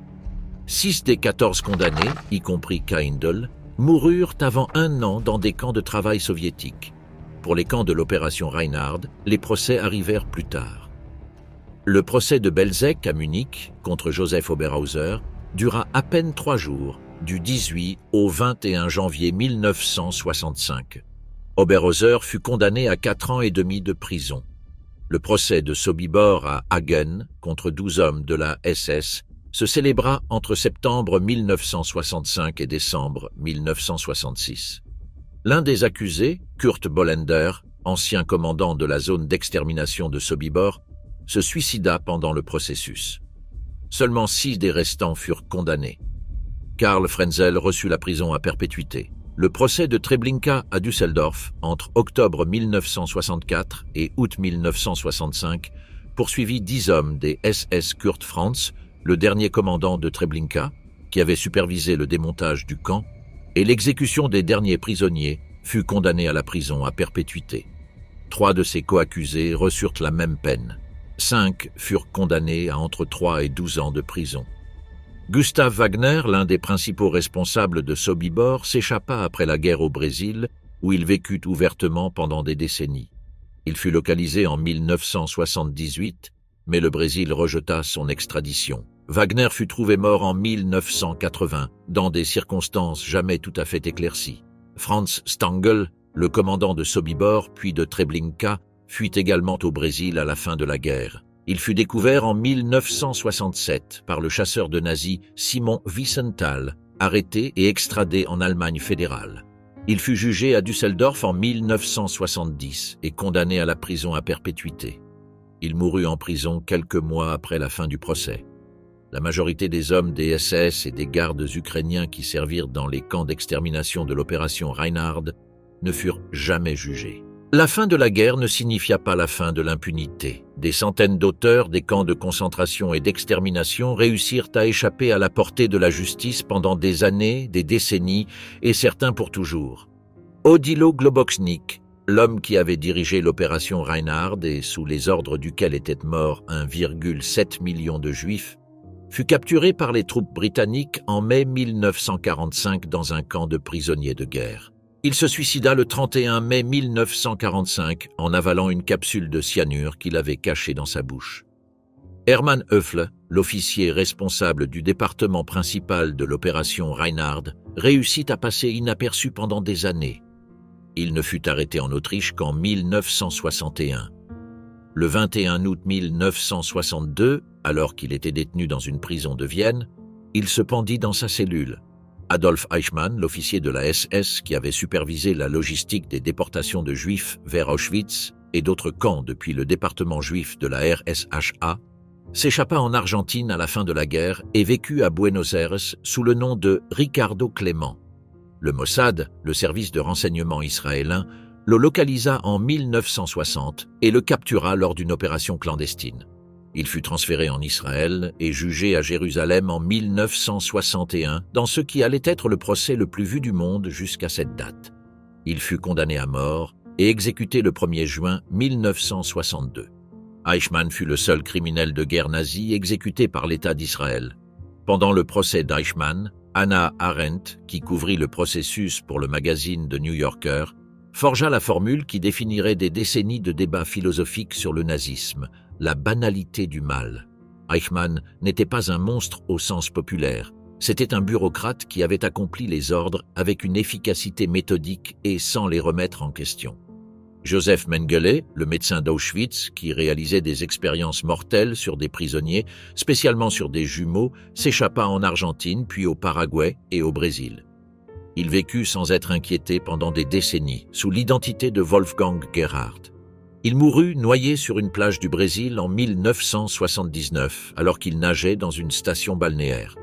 6 des 14 condamnés, y compris Kaindl, moururent avant 1 an dans des camps de travail soviétiques. Pour les camps de l'opération Reinhard, les procès arrivèrent plus tard. Le procès de Belzec à Munich contre Joseph Oberhauser dura à peine 3 jours, du 18 au 21 janvier 1965. Oberhauser fut condamné à 4 ans et demi de prison. Le procès de Sobibor à Hagen contre 12 hommes de la SS se célébra entre septembre 1965 et décembre 1966. L'un des accusés, Kurt Bollender, ancien commandant de la zone d'extermination de Sobibor, se suicida pendant le processus. Seulement 6 des restants furent condamnés. Karl Frenzel reçut la prison à perpétuité. Le procès de Treblinka à Düsseldorf, entre octobre 1964 et août 1965, poursuivit 10 hommes des SS Kurt Franz, le dernier commandant de Treblinka, qui avait supervisé le démontage du camp, et l'exécution des derniers prisonniers, fut condamné à la prison à perpétuité. 3 de ses coaccusés reçurent la même peine. 5 furent condamnés à entre 3 et 12 ans de prison. Gustav Wagner, l'un des principaux responsables de Sobibor, s'échappa après la guerre au Brésil, où il vécut ouvertement pendant des décennies. Il fut localisé en 1978, mais le Brésil rejeta son extradition. Wagner fut trouvé mort en 1980, dans des circonstances jamais tout à fait éclaircies. Franz Stangl, le commandant de Sobibor puis de Treblinka, fuit également au Brésil à la fin de la guerre. Il fut découvert en 1967 par le chasseur de nazis Simon Wiesenthal arrêté et extradé en Allemagne fédérale. Il fut jugé à Düsseldorf en 1970 et condamné à la prison à perpétuité. Il mourut en prison quelques mois après la fin du procès. La majorité des hommes des SS et des gardes ukrainiens qui servirent dans les camps d'extermination de l'opération Reinhard ne furent jamais jugés. La fin de la guerre ne signifia pas la fin de l'impunité. Des centaines d'auteurs des camps de concentration et d'extermination réussirent à échapper à la portée de la justice pendant des années, des décennies, et certains pour toujours. Odilo Globocznik, l'homme qui avait dirigé l'opération Reinhard et sous les ordres duquel étaient morts 1,7 million de Juifs, fut capturé par les troupes britanniques en mai 1945 dans un camp de prisonniers de guerre. Il se suicida le 31 mai 1945 en avalant une capsule de cyanure qu'il avait cachée dans sa bouche. Hermann Höfle, l'officier responsable du département principal de l'opération Reinhard, réussit à passer inaperçu pendant des années. Il ne fut arrêté en Autriche qu'en 1961. Le 21 août 1962, alors qu'il était détenu dans une prison de Vienne, il se pendit dans sa cellule. Adolf Eichmann, l'officier de la SS qui avait supervisé la logistique des déportations de Juifs vers Auschwitz et d'autres camps depuis le département juif de la RSHA, s'échappa en Argentine à la fin de la guerre et vécut à Buenos Aires sous le nom de Ricardo Clément. Le Mossad, le service de renseignement israélien, le localisa en 1960 et le captura lors d'une opération clandestine. Il fut transféré en Israël et jugé à Jérusalem en 1961 dans ce qui allait être le procès le plus vu du monde jusqu'à cette date. Il fut condamné à mort et exécuté le 1er juin 1962. Eichmann fut le seul criminel de guerre nazi exécuté par l'État d'Israël. Pendant le procès d'Eichmann, Hannah Arendt, qui couvrit le processus pour le magazine The New Yorker, forgea la formule qui définirait des décennies de débats philosophiques sur le nazisme, la banalité du mal. Eichmann n'était pas un monstre au sens populaire, c'était un bureaucrate qui avait accompli les ordres avec une efficacité méthodique et sans les remettre en question. Joseph Mengele, le médecin d'Auschwitz, qui réalisait des expériences mortelles sur des prisonniers, spécialement sur des jumeaux, s'échappa en Argentine, puis au Paraguay et au Brésil. Il vécut sans être inquiété pendant des décennies, sous l'identité de Wolfgang Gerhardt. Il mourut noyé sur une plage du Brésil en 1979, alors qu'il nageait dans une station balnéaire.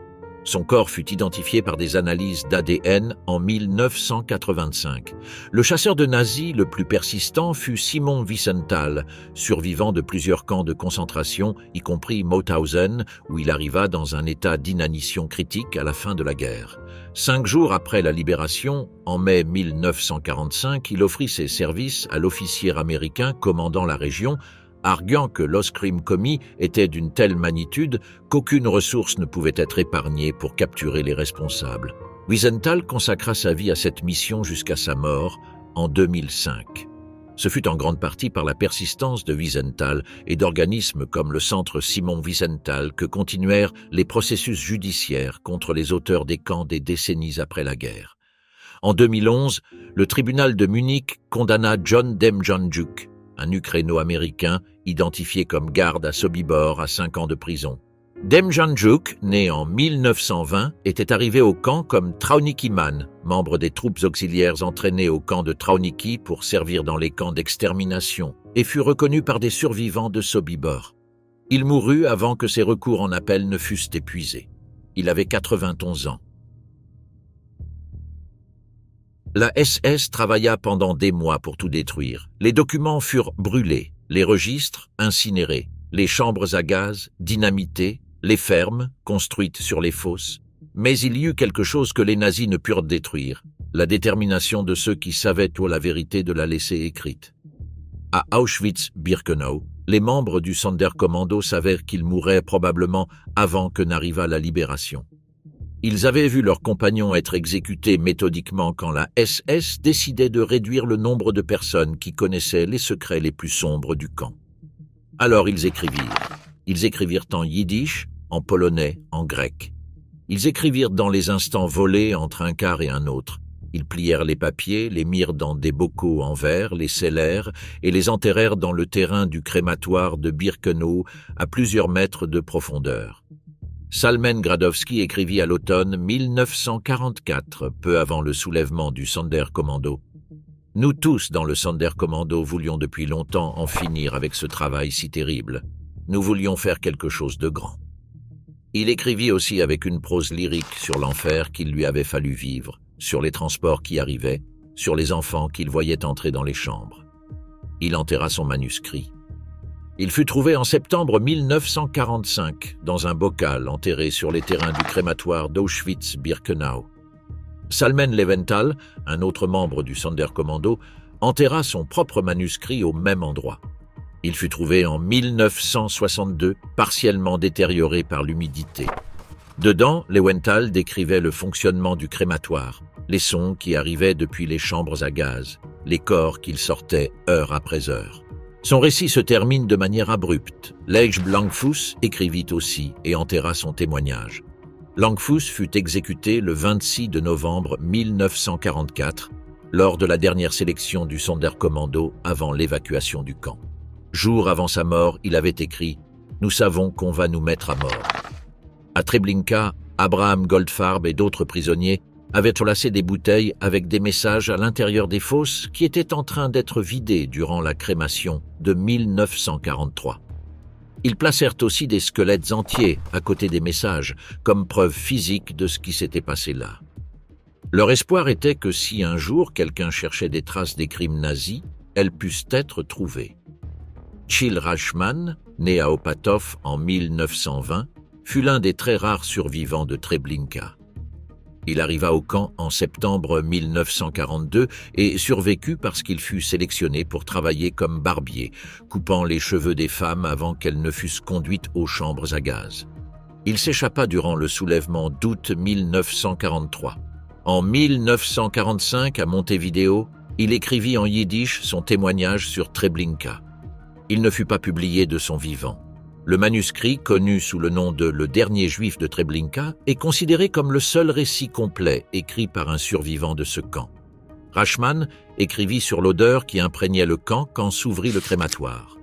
Son corps fut identifié par des analyses d'ADN en 1985. Le chasseur de nazis le plus persistant fut Simon Wiesenthal, survivant de plusieurs camps de concentration, y compris Mauthausen, où il arriva dans un état d'inanition critique à la fin de la guerre. 5 jours après la libération, en mai 1945, il offrit ses services à l'officier américain commandant la région, arguant que l'os-crime commis était d'une telle magnitude qu'aucune ressource ne pouvait être épargnée pour capturer les responsables. Wiesenthal consacra sa vie à cette mission jusqu'à sa mort en 2005. Ce fut en grande partie par la persistance de Wiesenthal et d'organismes comme le Centre Simon Wiesenthal que continuèrent les processus judiciaires contre les auteurs des camps des décennies après la guerre. En 2011, le tribunal de Munich condamna John Demjanjuk, un Ukraino-américain identifié comme garde à Sobibor à 5 ans de prison. Demjanjuk, né en 1920, était arrivé au camp comme Trauniki-man, membre des troupes auxiliaires entraînées au camp de Trauniki pour servir dans les camps d'extermination, et fut reconnu par des survivants de Sobibor. Il mourut avant que ses recours en appel ne fussent épuisés. Il avait 91 ans. La SS travailla pendant des mois pour tout détruire. Les documents furent brûlés, les registres incinérés, les chambres à gaz dynamitées, les fermes construites sur les fosses. Mais il y eut quelque chose que les nazis ne purent détruire, la détermination de ceux qui savaient tout la vérité de la laisser écrite. À Auschwitz-Birkenau, les membres du Sonderkommando savèrent qu'ils mourraient probablement avant que n'arrivât la libération. Ils avaient vu leurs compagnons être exécutés méthodiquement quand la SS décidait de réduire le nombre de personnes qui connaissaient les secrets les plus sombres du camp. Alors ils écrivirent. Ils écrivirent en yiddish, en polonais, en grec. Ils écrivirent dans les instants volés entre un quart et un autre. Ils plièrent les papiers, les mirent dans des bocaux en verre, les scellèrent et les enterrèrent dans le terrain du crématoire de Birkenau à plusieurs mètres de profondeur. Salmen Gradowski écrivit à l'automne 1944, peu avant le soulèvement du Sonderkommando. « Nous tous dans le Sonderkommando voulions depuis longtemps en finir avec ce travail si terrible. Nous voulions faire quelque chose de grand. » Il écrivit aussi avec une prose lyrique sur l'enfer qu'il lui avait fallu vivre, sur les transports qui arrivaient, sur les enfants qu'il voyait entrer dans les chambres. Il enterra son manuscrit. Il fut trouvé en septembre 1945 dans un bocal enterré sur les terrains du crématoire d'Auschwitz-Birkenau. Salmen Leventhal, un autre membre du Sonderkommando, enterra son propre manuscrit au même endroit. Il fut trouvé en 1962, partiellement détérioré par l'humidité. Dedans, Leventhal décrivait le fonctionnement du crématoire, les sons qui arrivaient depuis les chambres à gaz, les corps qu'il sortait heure après heure. Son récit se termine de manière abrupte. Leigh Langfuss écrivit aussi et enterra son témoignage. Langfuss fut exécuté le 26 de novembre 1944 lors de la dernière sélection du Sonderkommando avant l'évacuation du camp. Jour avant sa mort, il avait écrit « Nous savons qu'on va nous mettre à mort ». À Treblinka, Abraham Goldfarb et d'autres prisonniers avaient placé des bouteilles avec des messages à l'intérieur des fosses qui étaient en train d'être vidées durant la crémation de 1943. Ils placèrent aussi des squelettes entiers à côté des messages, comme preuve physique de ce qui s'était passé là. Leur espoir était que si un jour quelqu'un cherchait des traces des crimes nazis, elles pussent être trouvées. Chill Rachman, né à Opatov en 1920, fut l'un des très rares survivants de Treblinka. Il arriva au camp en septembre 1942 et survécut parce qu'il fut sélectionné pour travailler comme barbier, coupant les cheveux des femmes avant qu'elles ne fussent conduites aux chambres à gaz. Il s'échappa durant le soulèvement d'août 1943. En 1945, à Montevideo, il écrivit en yiddish son témoignage sur Treblinka. Il ne fut pas publié de son vivant. Le manuscrit, connu sous le nom de « Le dernier juif de Treblinka », est considéré comme le seul récit complet écrit par un survivant de ce camp. Rachman écrivit sur l'odeur qui imprégnait le camp quand s'ouvrit le crématoire,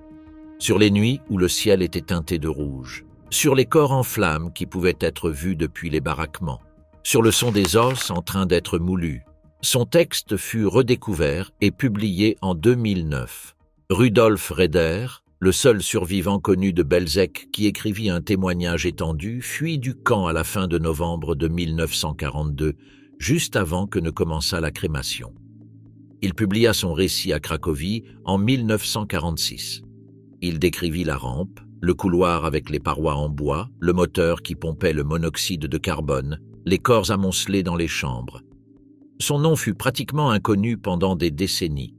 sur les nuits où le ciel était teinté de rouge, sur les corps en flammes qui pouvaient être vus depuis les baraquements, sur le son des os en train d'être moulus. Son texte fut redécouvert et publié en 2009. Rudolf Reder, le seul survivant connu de Belzec qui écrivit un témoignage étendu, fuit du camp à la fin de novembre de 1942, juste avant que ne commençât la crémation. Il publia son récit à Cracovie en 1946. Il décrivit la rampe, le couloir avec les parois en bois, le moteur qui pompait le monoxyde de carbone, les corps amoncelés dans les chambres. Son nom fut pratiquement inconnu pendant des décennies.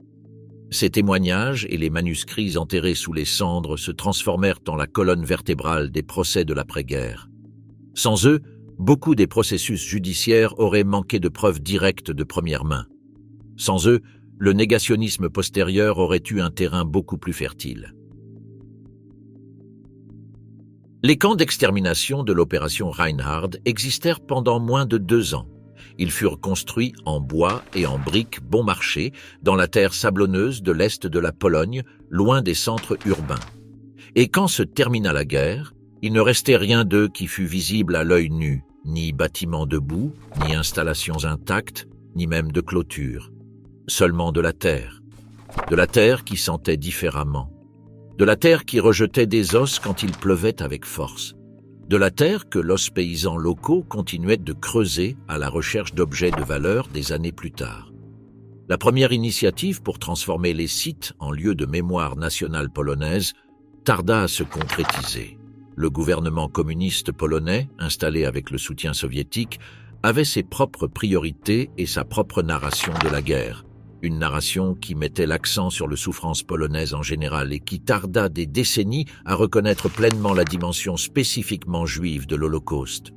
Ces témoignages et les manuscrits enterrés sous les cendres se transformèrent en la colonne vertébrale des procès de l'après-guerre. Sans eux, beaucoup des processus judiciaires auraient manqué de preuves directes de première main. Sans eux, le négationnisme postérieur aurait eu un terrain beaucoup plus fertile. Les camps d'extermination de l'opération Reinhard existèrent pendant moins de 2 ans. Ils furent construits en bois et en briques bon marché dans la terre sablonneuse de l'est de la Pologne, loin des centres urbains. Et quand se termina la guerre, il ne restait rien d'eux qui fût visible à l'œil nu, ni bâtiments debout, ni installations intactes, ni même de clôture. Seulement de la terre qui sentait différemment, de la terre qui rejetait des os quand il pleuvait avec force, de la terre que l'os paysans locaux continuaient de creuser à la recherche d'objets de valeur des années plus tard. La première initiative pour transformer les sites en lieux de mémoire nationale polonaise tarda à se concrétiser. Le gouvernement communiste polonais, installé avec le soutien soviétique, avait ses propres priorités et sa propre narration de la guerre. Une narration qui mettait l'accent sur les souffrances polonaises en général et qui tarda des décennies à reconnaître pleinement la dimension spécifiquement juive de l'Holocauste.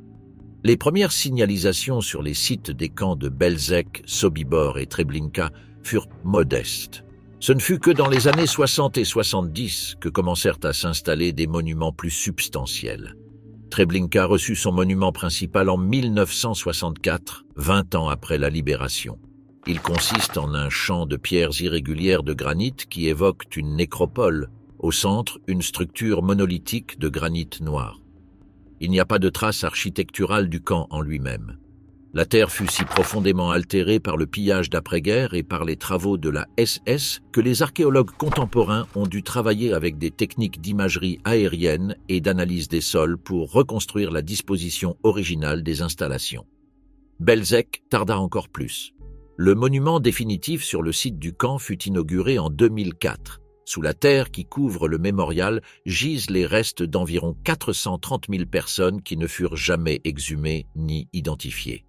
Les premières signalisations sur les sites des camps de Belzec, Sobibor et Treblinka furent modestes. Ce ne fut que dans les années 60 et 70 que commencèrent à s'installer des monuments plus substantiels. Treblinka reçut son monument principal en 1964, 20 ans après la libération. Il consiste en un champ de pierres irrégulières de granit qui évoquent une nécropole, au centre une structure monolithique de granit noir. Il n'y a pas de trace architecturale du camp en lui-même. La terre fut si profondément altérée par le pillage d'après-guerre et par les travaux de la SS que les archéologues contemporains ont dû travailler avec des techniques d'imagerie aérienne et d'analyse des sols pour reconstruire la disposition originale des installations. Belzec tarda encore plus. Le monument définitif sur le site du camp fut inauguré en 2004. Sous la terre qui couvre le mémorial gisent les restes d'environ 430 000 personnes qui ne furent jamais exhumées ni identifiées.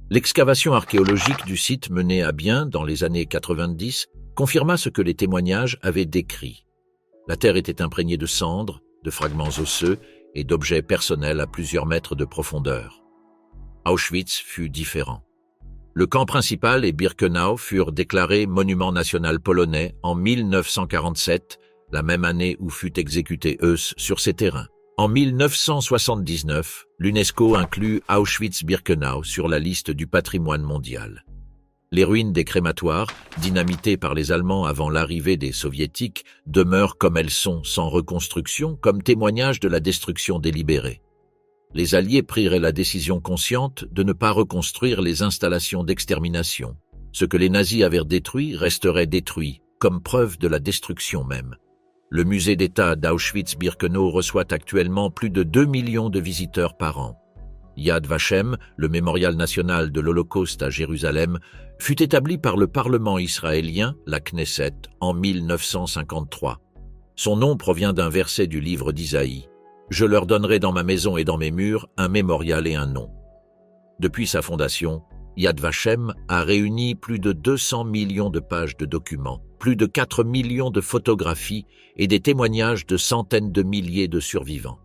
L'excavation archéologique du site menée à bien dans les années 90 confirma ce que les témoignages avaient décrit. La terre était imprégnée de cendres, de fragments osseux et d'objets personnels à plusieurs mètres de profondeur. Auschwitz fut différent. Le camp principal et Birkenau furent déclarés monument national polonais en 1947, la même année où fut exécuté Heuss sur ces terrains. En 1979, l'UNESCO inclut Auschwitz-Birkenau sur la liste du patrimoine mondial. Les ruines des crématoires, dynamitées par les Allemands avant l'arrivée des Soviétiques, demeurent comme elles sont, sans reconstruction, comme témoignage de la destruction délibérée. Les Alliés prirent la décision consciente de ne pas reconstruire les installations d'extermination. Ce que les nazis avaient détruit resterait détruit, comme preuve de la destruction même. Le musée d'État d'Auschwitz-Birkenau reçoit actuellement plus de 2 millions de visiteurs par an. Yad Vashem, le mémorial national de l'Holocauste à Jérusalem, fut établi par le Parlement israélien, la Knesset, en 1953. Son nom provient d'un verset du livre d'Isaïe. « Je leur donnerai dans ma maison et dans mes murs un mémorial et un nom. » Depuis sa fondation, Yad Vashem a réuni plus de 200 millions de pages de documents, plus de 4 millions de photographies et des témoignages de centaines de milliers de survivants.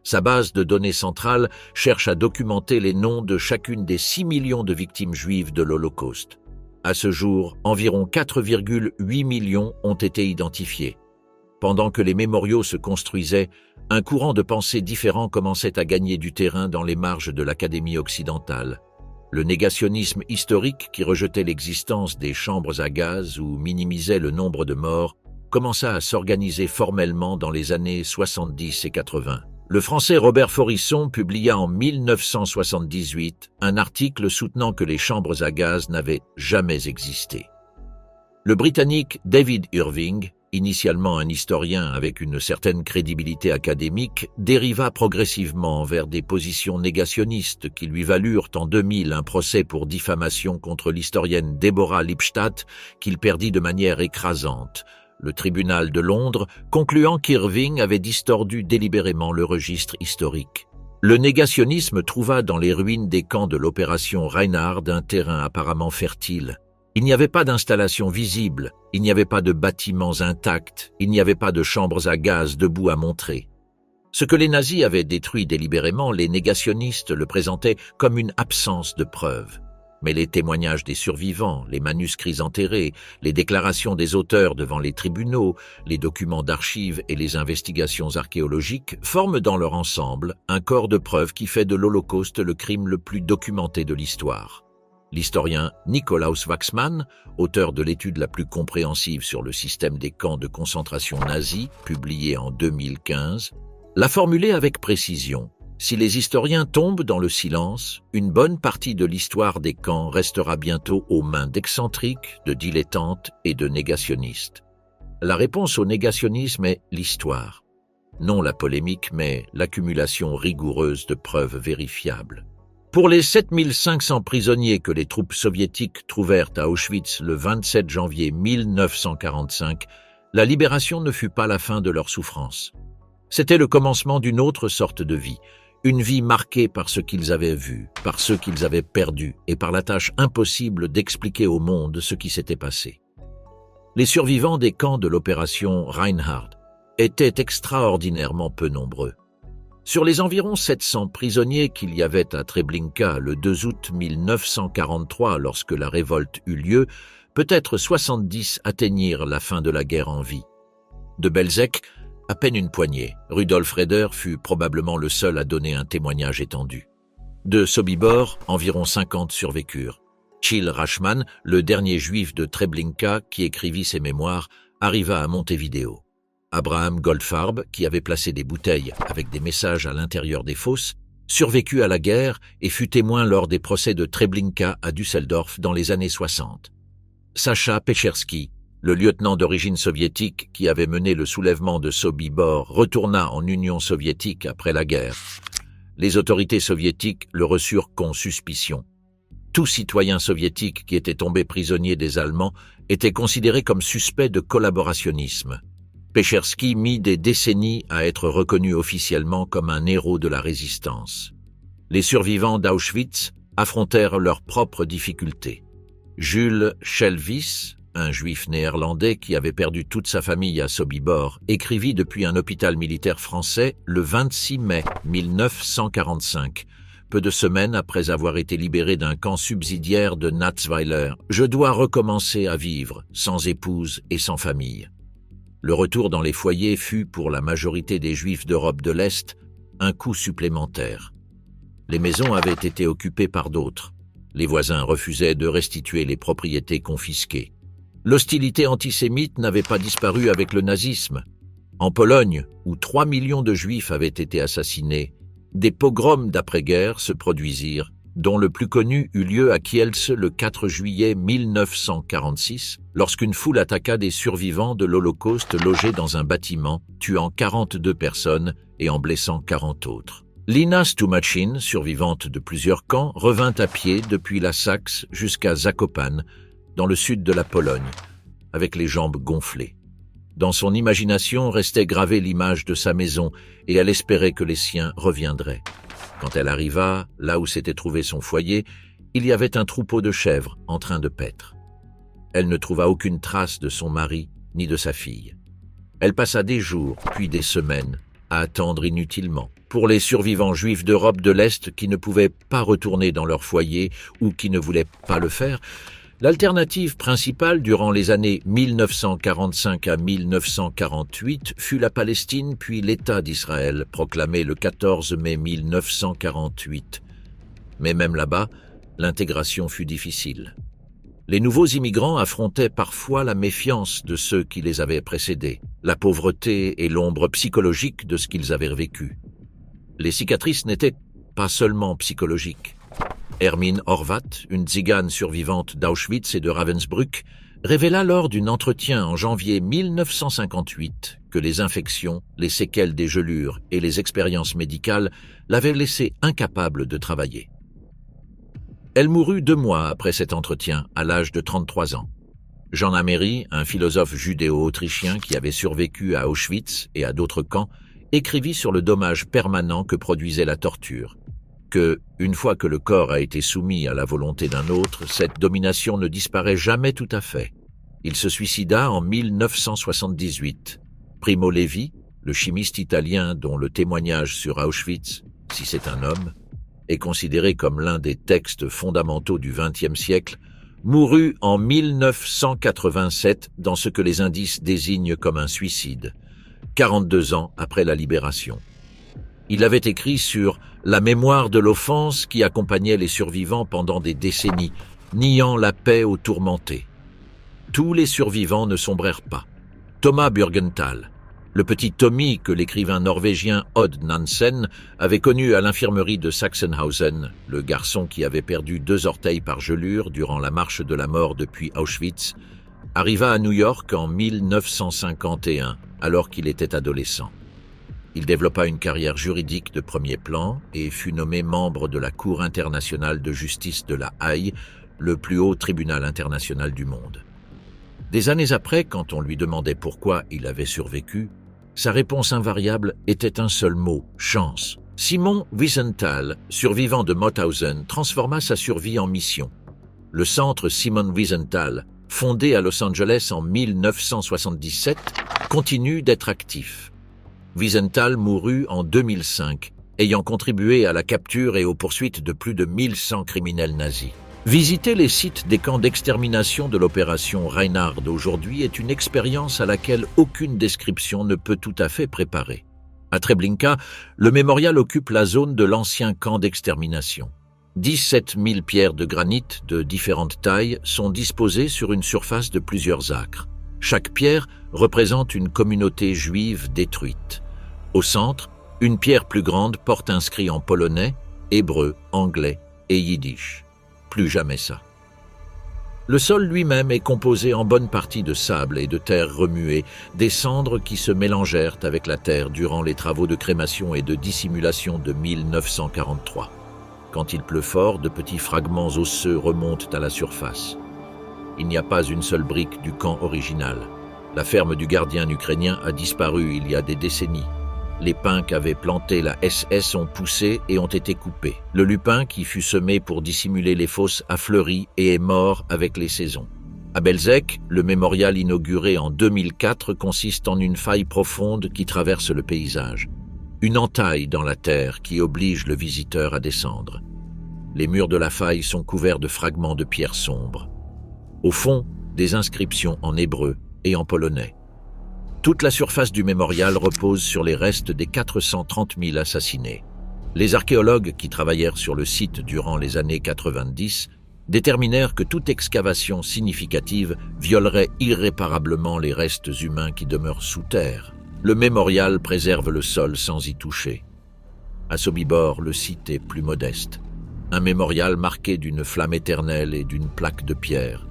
Sa base de données centrale cherche à documenter les noms de chacune des 6 millions de victimes juives de l'Holocauste. À ce jour, environ 4,8 millions ont été identifiés. Pendant que les mémoriaux se construisaient, un courant de pensée différent commençait à gagner du terrain dans les marges de l'Académie occidentale. Le négationnisme historique, qui rejetait l'existence des chambres à gaz ou minimisait le nombre de morts, commença à s'organiser formellement dans les années 70 et 80. Le Français Robert Forisson publia en 1978 un article soutenant que les chambres à gaz n'avaient jamais existé. Le Britannique David Irving, initialement un historien avec une certaine crédibilité académique, dériva progressivement vers des positions négationnistes qui lui valurent en 2000 un procès pour diffamation contre l'historienne Deborah Lipstadt qu'il perdit de manière écrasante, le tribunal de Londres concluant qu'Irving avait distordu délibérément le registre historique. Le négationnisme trouva dans les ruines des camps de l'opération Reinhard un terrain apparemment fertile. Il n'y avait pas d'installation visible, il n'y avait pas de bâtiments intacts, il n'y avait pas de chambres à gaz debout à montrer. Ce que les nazis avaient détruit délibérément, les négationnistes le présentaient comme une absence de preuves. Mais les témoignages des survivants, les manuscrits enterrés, les déclarations des auteurs devant les tribunaux, les documents d'archives et les investigations archéologiques forment dans leur ensemble un corps de preuves qui fait de l'Holocauste le crime le plus documenté de l'histoire. L'historien Nikolaus Waxman, auteur de l'étude la plus compréhensive sur le système des camps de concentration nazis, publiée en 2015, l'a formulé avec précision. Si les historiens tombent dans le silence, une bonne partie de l'histoire des camps restera bientôt aux mains d'excentriques, de dilettantes et de négationnistes. La réponse au négationnisme est l'histoire. Non la polémique, mais l'accumulation rigoureuse de preuves vérifiables. Pour les 7500 prisonniers que les troupes soviétiques trouvèrent à Auschwitz le 27 janvier 1945, la libération ne fut pas la fin de leur souffrance. C'était le commencement d'une autre sorte de vie, une vie marquée par ce qu'ils avaient vu, par ceux qu'ils avaient perdus et par la tâche impossible d'expliquer au monde ce qui s'était passé. Les survivants des camps de l'opération Reinhard étaient extraordinairement peu nombreux. Sur les environ 700 prisonniers qu'il y avait à Treblinka le 2 août 1943 lorsque la révolte eut lieu, peut-être 70 atteignirent la fin de la guerre en vie. De Belzec, à peine une poignée. Rudolf Raeder fut probablement le seul à donner un témoignage étendu. De Sobibor, environ 50 survécurent. Chill Rachman, le dernier juif de Treblinka qui écrivit ses mémoires, arriva à Montevideo. Abraham Goldfarb, qui avait placé des bouteilles avec des messages à l'intérieur des fosses, survécut à la guerre et fut témoin lors des procès de Treblinka à Düsseldorf dans les années 60. Sacha Pechersky, le lieutenant d'origine soviétique qui avait mené le soulèvement de Sobibor, retourna en Union soviétique après la guerre. Les autorités soviétiques le reçurent con suspicion. Tout citoyen soviétique qui était tombé prisonnier des Allemands était considéré comme suspect de collaborationnisme. Pechersky mit des décennies à être reconnu officiellement comme un héros de la résistance. Les survivants d'Auschwitz affrontèrent leurs propres difficultés. Jules Schelvis, un juif néerlandais qui avait perdu toute sa famille à Sobibor, écrivit depuis un hôpital militaire français le 26 mai 1945, peu de semaines après avoir été libéré d'un camp subsidiaire de Natzweiler. « Je dois recommencer à vivre, sans épouse et sans famille. » Le retour dans les foyers fut, pour la majorité des Juifs d'Europe de l'Est, un coût supplémentaire. Les maisons avaient été occupées par d'autres. Les voisins refusaient de restituer les propriétés confisquées. L'hostilité antisémite n'avait pas disparu avec le nazisme. En Pologne, où 3 millions de Juifs avaient été assassinés, des pogroms d'après-guerre se produisirent, dont le plus connu eut lieu à Kielce le 4 juillet 1946, lorsqu'une foule attaqua des survivants de l'Holocauste logés dans un bâtiment, tuant 42 personnes et en blessant 40 autres. Lina Stumachin, survivante de plusieurs camps, revint à pied depuis la Saxe jusqu'à Zakopane, dans le sud de la Pologne, avec les jambes gonflées. Dans son imagination restait gravée l'image de sa maison et elle espérait que les siens reviendraient. Quand elle arriva, là où s'était trouvé son foyer, il y avait un troupeau de chèvres en train de paître. Elle ne trouva aucune trace de son mari ni de sa fille. Elle passa des jours, puis des semaines, à attendre inutilement. Pour les survivants juifs d'Europe de l'Est qui ne pouvaient pas retourner dans leur foyer ou qui ne voulaient pas le faire, l'alternative principale durant les années 1945 à 1948 fut la Palestine puis l'État d'Israël, proclamé le 14 mai 1948. Mais même là-bas, l'intégration fut difficile. Les nouveaux immigrants affrontaient parfois la méfiance de ceux qui les avaient précédés, la pauvreté et l'ombre psychologique de ce qu'ils avaient vécu. Les cicatrices n'étaient pas seulement psychologiques. Hermine Horvat, une tzigane survivante d'Auschwitz et de Ravensbrück, révéla lors d'un entretien en janvier 1958 que les infections, les séquelles des gelures et les expériences médicales l'avaient laissée incapable de travailler. Elle mourut 2 mois après cet entretien, à l'âge de 33 ans. Jean Améry, un philosophe judéo-autrichien qui avait survécu à Auschwitz et à d'autres camps, écrivit sur le dommage permanent que produisait la torture, que, une fois que le corps a été soumis à la volonté d'un autre, cette domination ne disparaît jamais tout à fait. Il se suicida en 1978. Primo Levi, le chimiste italien dont le témoignage sur Auschwitz, si c'est un homme, est considéré comme l'un des textes fondamentaux du XXe siècle, mourut en 1987 dans ce que les indices désignent comme un suicide, 42 ans après la libération. Il avait écrit sur la mémoire de l'offense qui accompagnait les survivants pendant des décennies, niant la paix aux tourmentés. Tous les survivants ne sombrèrent pas. Thomas Burgenthal, le petit Tommy que l'écrivain norvégien Odd Nansen avait connu à l'infirmerie de Sachsenhausen, le garçon qui avait perdu 2 orteils par gelure durant la marche de la mort depuis Auschwitz, arriva à New York en 1951, alors qu'il était adolescent. Il développa une carrière juridique de premier plan et fut nommé membre de la Cour internationale de justice de La Haye, le plus haut tribunal international du monde. Des années après, quand on lui demandait pourquoi il avait survécu, sa réponse invariable était un seul mot, chance. Simon Wiesenthal, survivant de Mauthausen, transforma sa survie en mission. Le centre Simon Wiesenthal, fondé à Los Angeles en 1977, continue d'être actif. Wiesenthal mourut en 2005, ayant contribué à la capture et aux poursuites de plus de 1100 criminels nazis. Visiter les sites des camps d'extermination de l'opération Reinhard aujourd'hui est une expérience à laquelle aucune description ne peut tout à fait préparer. À Treblinka, le mémorial occupe la zone de l'ancien camp d'extermination. 17 000 pierres de granit de différentes tailles sont disposées sur une surface de plusieurs acres. Chaque pierre représente une communauté juive détruite. Au centre, une pierre plus grande porte inscrit en polonais, hébreu, anglais et yiddish. Plus jamais ça. Le sol lui-même est composé en bonne partie de sable et de terre remuée, des cendres qui se mélangèrent avec la terre durant les travaux de crémation et de dissimulation de 1943. Quand il pleut fort, de petits fragments osseux remontent à la surface. Il n'y a pas une seule brique du camp original. La ferme du gardien ukrainien a disparu il y a des décennies. Les pins qu'avait plantés la SS ont poussé et ont été coupés. Le lupin qui fut semé pour dissimuler les fosses a fleuri et est mort avec les saisons. À Belzec, le mémorial inauguré en 2004 consiste en une faille profonde qui traverse le paysage. Une entaille dans la terre qui oblige le visiteur à descendre. Les murs de la faille sont couverts de fragments de pierres sombres. Au fond, des inscriptions en hébreu et en polonais. Toute la surface du mémorial repose sur les restes des 430 000 assassinés. Les archéologues qui travaillèrent sur le site durant les années 90 déterminèrent que toute excavation significative violerait irréparablement les restes humains qui demeurent sous terre. Le mémorial préserve le sol sans y toucher. À Sobibor, le site est plus modeste. Un mémorial marqué d'une flamme éternelle et d'une plaque de pierre.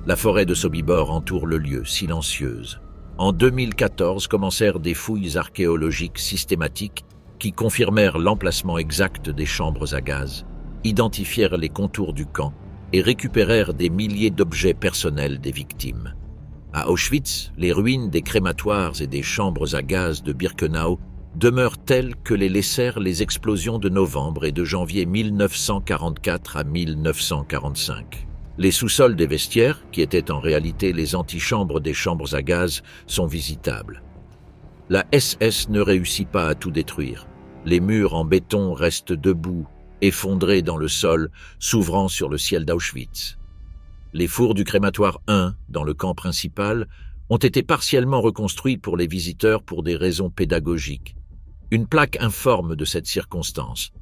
La forêt de Sobibor entoure le lieu, silencieuse. En 2014 commencèrent des fouilles archéologiques systématiques qui confirmèrent l'emplacement exact des chambres à gaz, identifièrent les contours du camp et récupérèrent des milliers d'objets personnels des victimes. À Auschwitz, les ruines des crématoires et des chambres à gaz de Birkenau demeurent telles que les laissèrent les explosions de novembre et de janvier 1944 à 1945. Les sous-sols des vestiaires, qui étaient en réalité les antichambres des chambres à gaz, sont visitables. La SS ne réussit pas à tout détruire. Les murs en béton restent debout, effondrés dans le sol, s'ouvrant sur le ciel d'Auschwitz. Les fours du crématoire 1, dans le camp principal, ont été partiellement reconstruits pour les visiteurs pour des raisons pédagogiques. Une plaque informe de cette circonstance.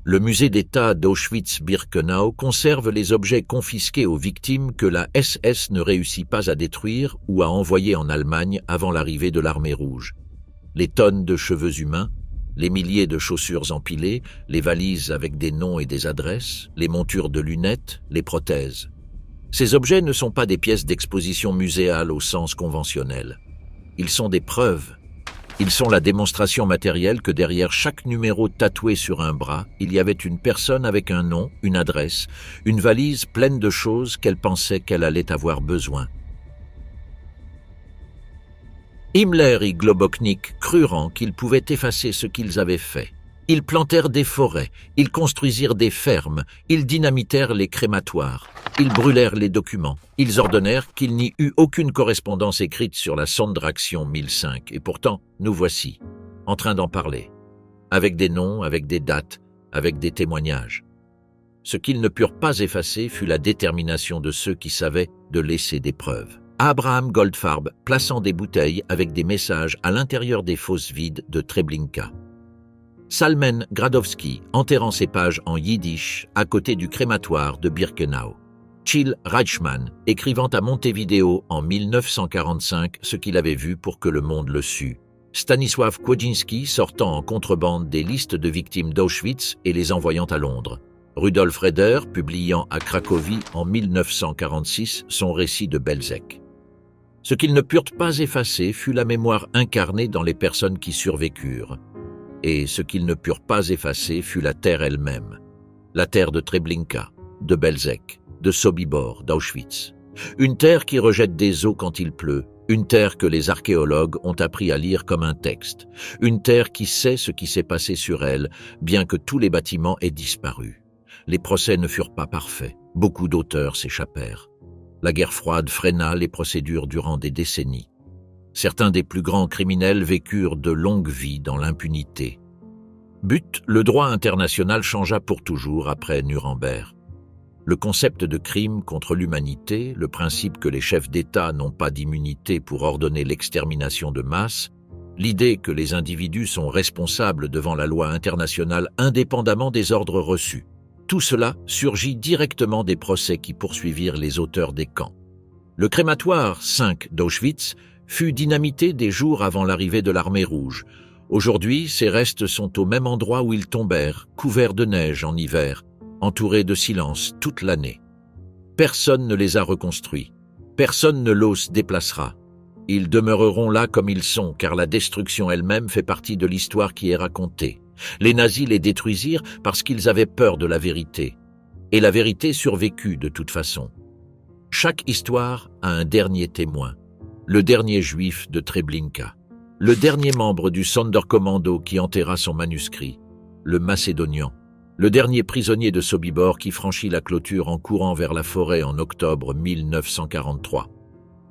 Le musée d'État d'Auschwitz-Birkenau conserve les objets confisqués aux victimes que la SS ne réussit pas à détruire ou à envoyer en Allemagne avant l'arrivée de l'armée rouge. Les tonnes de cheveux humains, les milliers de chaussures empilées, les valises avec des noms et des adresses, les montures de lunettes, les prothèses. Ces objets ne sont pas des pièces d'exposition muséale au sens conventionnel. Ils sont des preuves. Ils sont la démonstration matérielle que derrière chaque numéro tatoué sur un bras, il y avait une personne avec un nom, une adresse, une valise pleine de choses qu'elle pensait qu'elle allait avoir besoin. Himmler et Globoknik crurent qu'ils pouvaient effacer ce qu'ils avaient fait. Ils plantèrent des forêts, ils construisirent des fermes, ils dynamitèrent les crématoires, ils brûlèrent les documents, ils ordonnèrent qu'il n'y eût aucune correspondance écrite sur la Sonderaktion 1005, et pourtant, nous voici, en train d'en parler, avec des noms, avec des dates, avec des témoignages. Ce qu'ils ne purent pas effacer fut la détermination de ceux qui savaient de laisser des preuves. Abraham Goldfarb plaçant des bouteilles avec des messages à l'intérieur des fosses vides de Treblinka. Salmen Gradowski enterrant ses pages en yiddish à côté du crématoire de Birkenau. Chill Reichmann écrivant à Montevideo en 1945 ce qu'il avait vu pour que le monde le sût. Stanisław Kłodzieński sortant en contrebande des listes de victimes d'Auschwitz et les envoyant à Londres. Rudolf Reder publiant à Cracovie en 1946 son récit de Belzec. Ce qu'ils ne purent pas effacer fut la mémoire incarnée dans les personnes qui survécurent. Et ce qu'ils ne purent pas effacer fut la terre elle-même. La terre de Treblinka, de Belzec, de Sobibor, d'Auschwitz. Une terre qui rejette des eaux quand il pleut. Une terre que les archéologues ont appris à lire comme un texte. Une terre qui sait ce qui s'est passé sur elle, bien que tous les bâtiments aient disparu. Les procès ne furent pas parfaits. Beaucoup d'auteurs s'échappèrent. La guerre froide freina les procédures durant des décennies. Certains des plus grands criminels vécurent de longues vies dans l'impunité. But, le droit international changea pour toujours après Nuremberg. Le concept de crime contre l'humanité, le principe que les chefs d'État n'ont pas d'immunité pour ordonner l'extermination de masse, l'idée que les individus sont responsables devant la loi internationale indépendamment des ordres reçus. Tout cela surgit directement des procès qui poursuivirent les auteurs des camps. Le crématoire 5 d'Auschwitz fut dynamité des jours avant l'arrivée de l'armée rouge. Aujourd'hui, ses restes sont au même endroit où ils tombèrent, couverts de neige en hiver, entourés de silence toute l'année. Personne ne les a reconstruits. Personne ne l'os déplacera. Ils demeureront là comme ils sont, car la destruction elle-même fait partie de l'histoire qui est racontée. Les nazis les détruisirent parce qu'ils avaient peur de la vérité. Et la vérité survécut de toute façon. Chaque histoire a un dernier témoin. Le dernier juif de Treblinka. Le dernier membre du Sonderkommando qui enterra son manuscrit. Le Macédonian. Le dernier prisonnier de Sobibor qui franchit la clôture en courant vers la forêt en octobre 1943.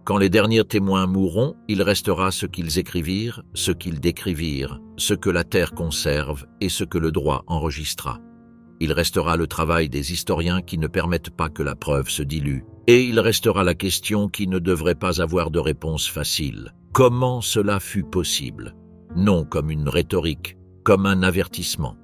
Quand les derniers témoins mourront, il restera ce qu'ils écrivirent, ce qu'ils décrivirent, ce que la terre conserve et ce que le droit enregistra. Il restera le travail des historiens qui ne permettent pas que la preuve se dilue. Et il restera la question qui ne devrait pas avoir de réponse facile. Comment cela fut possible? Non comme une rhétorique, comme un avertissement.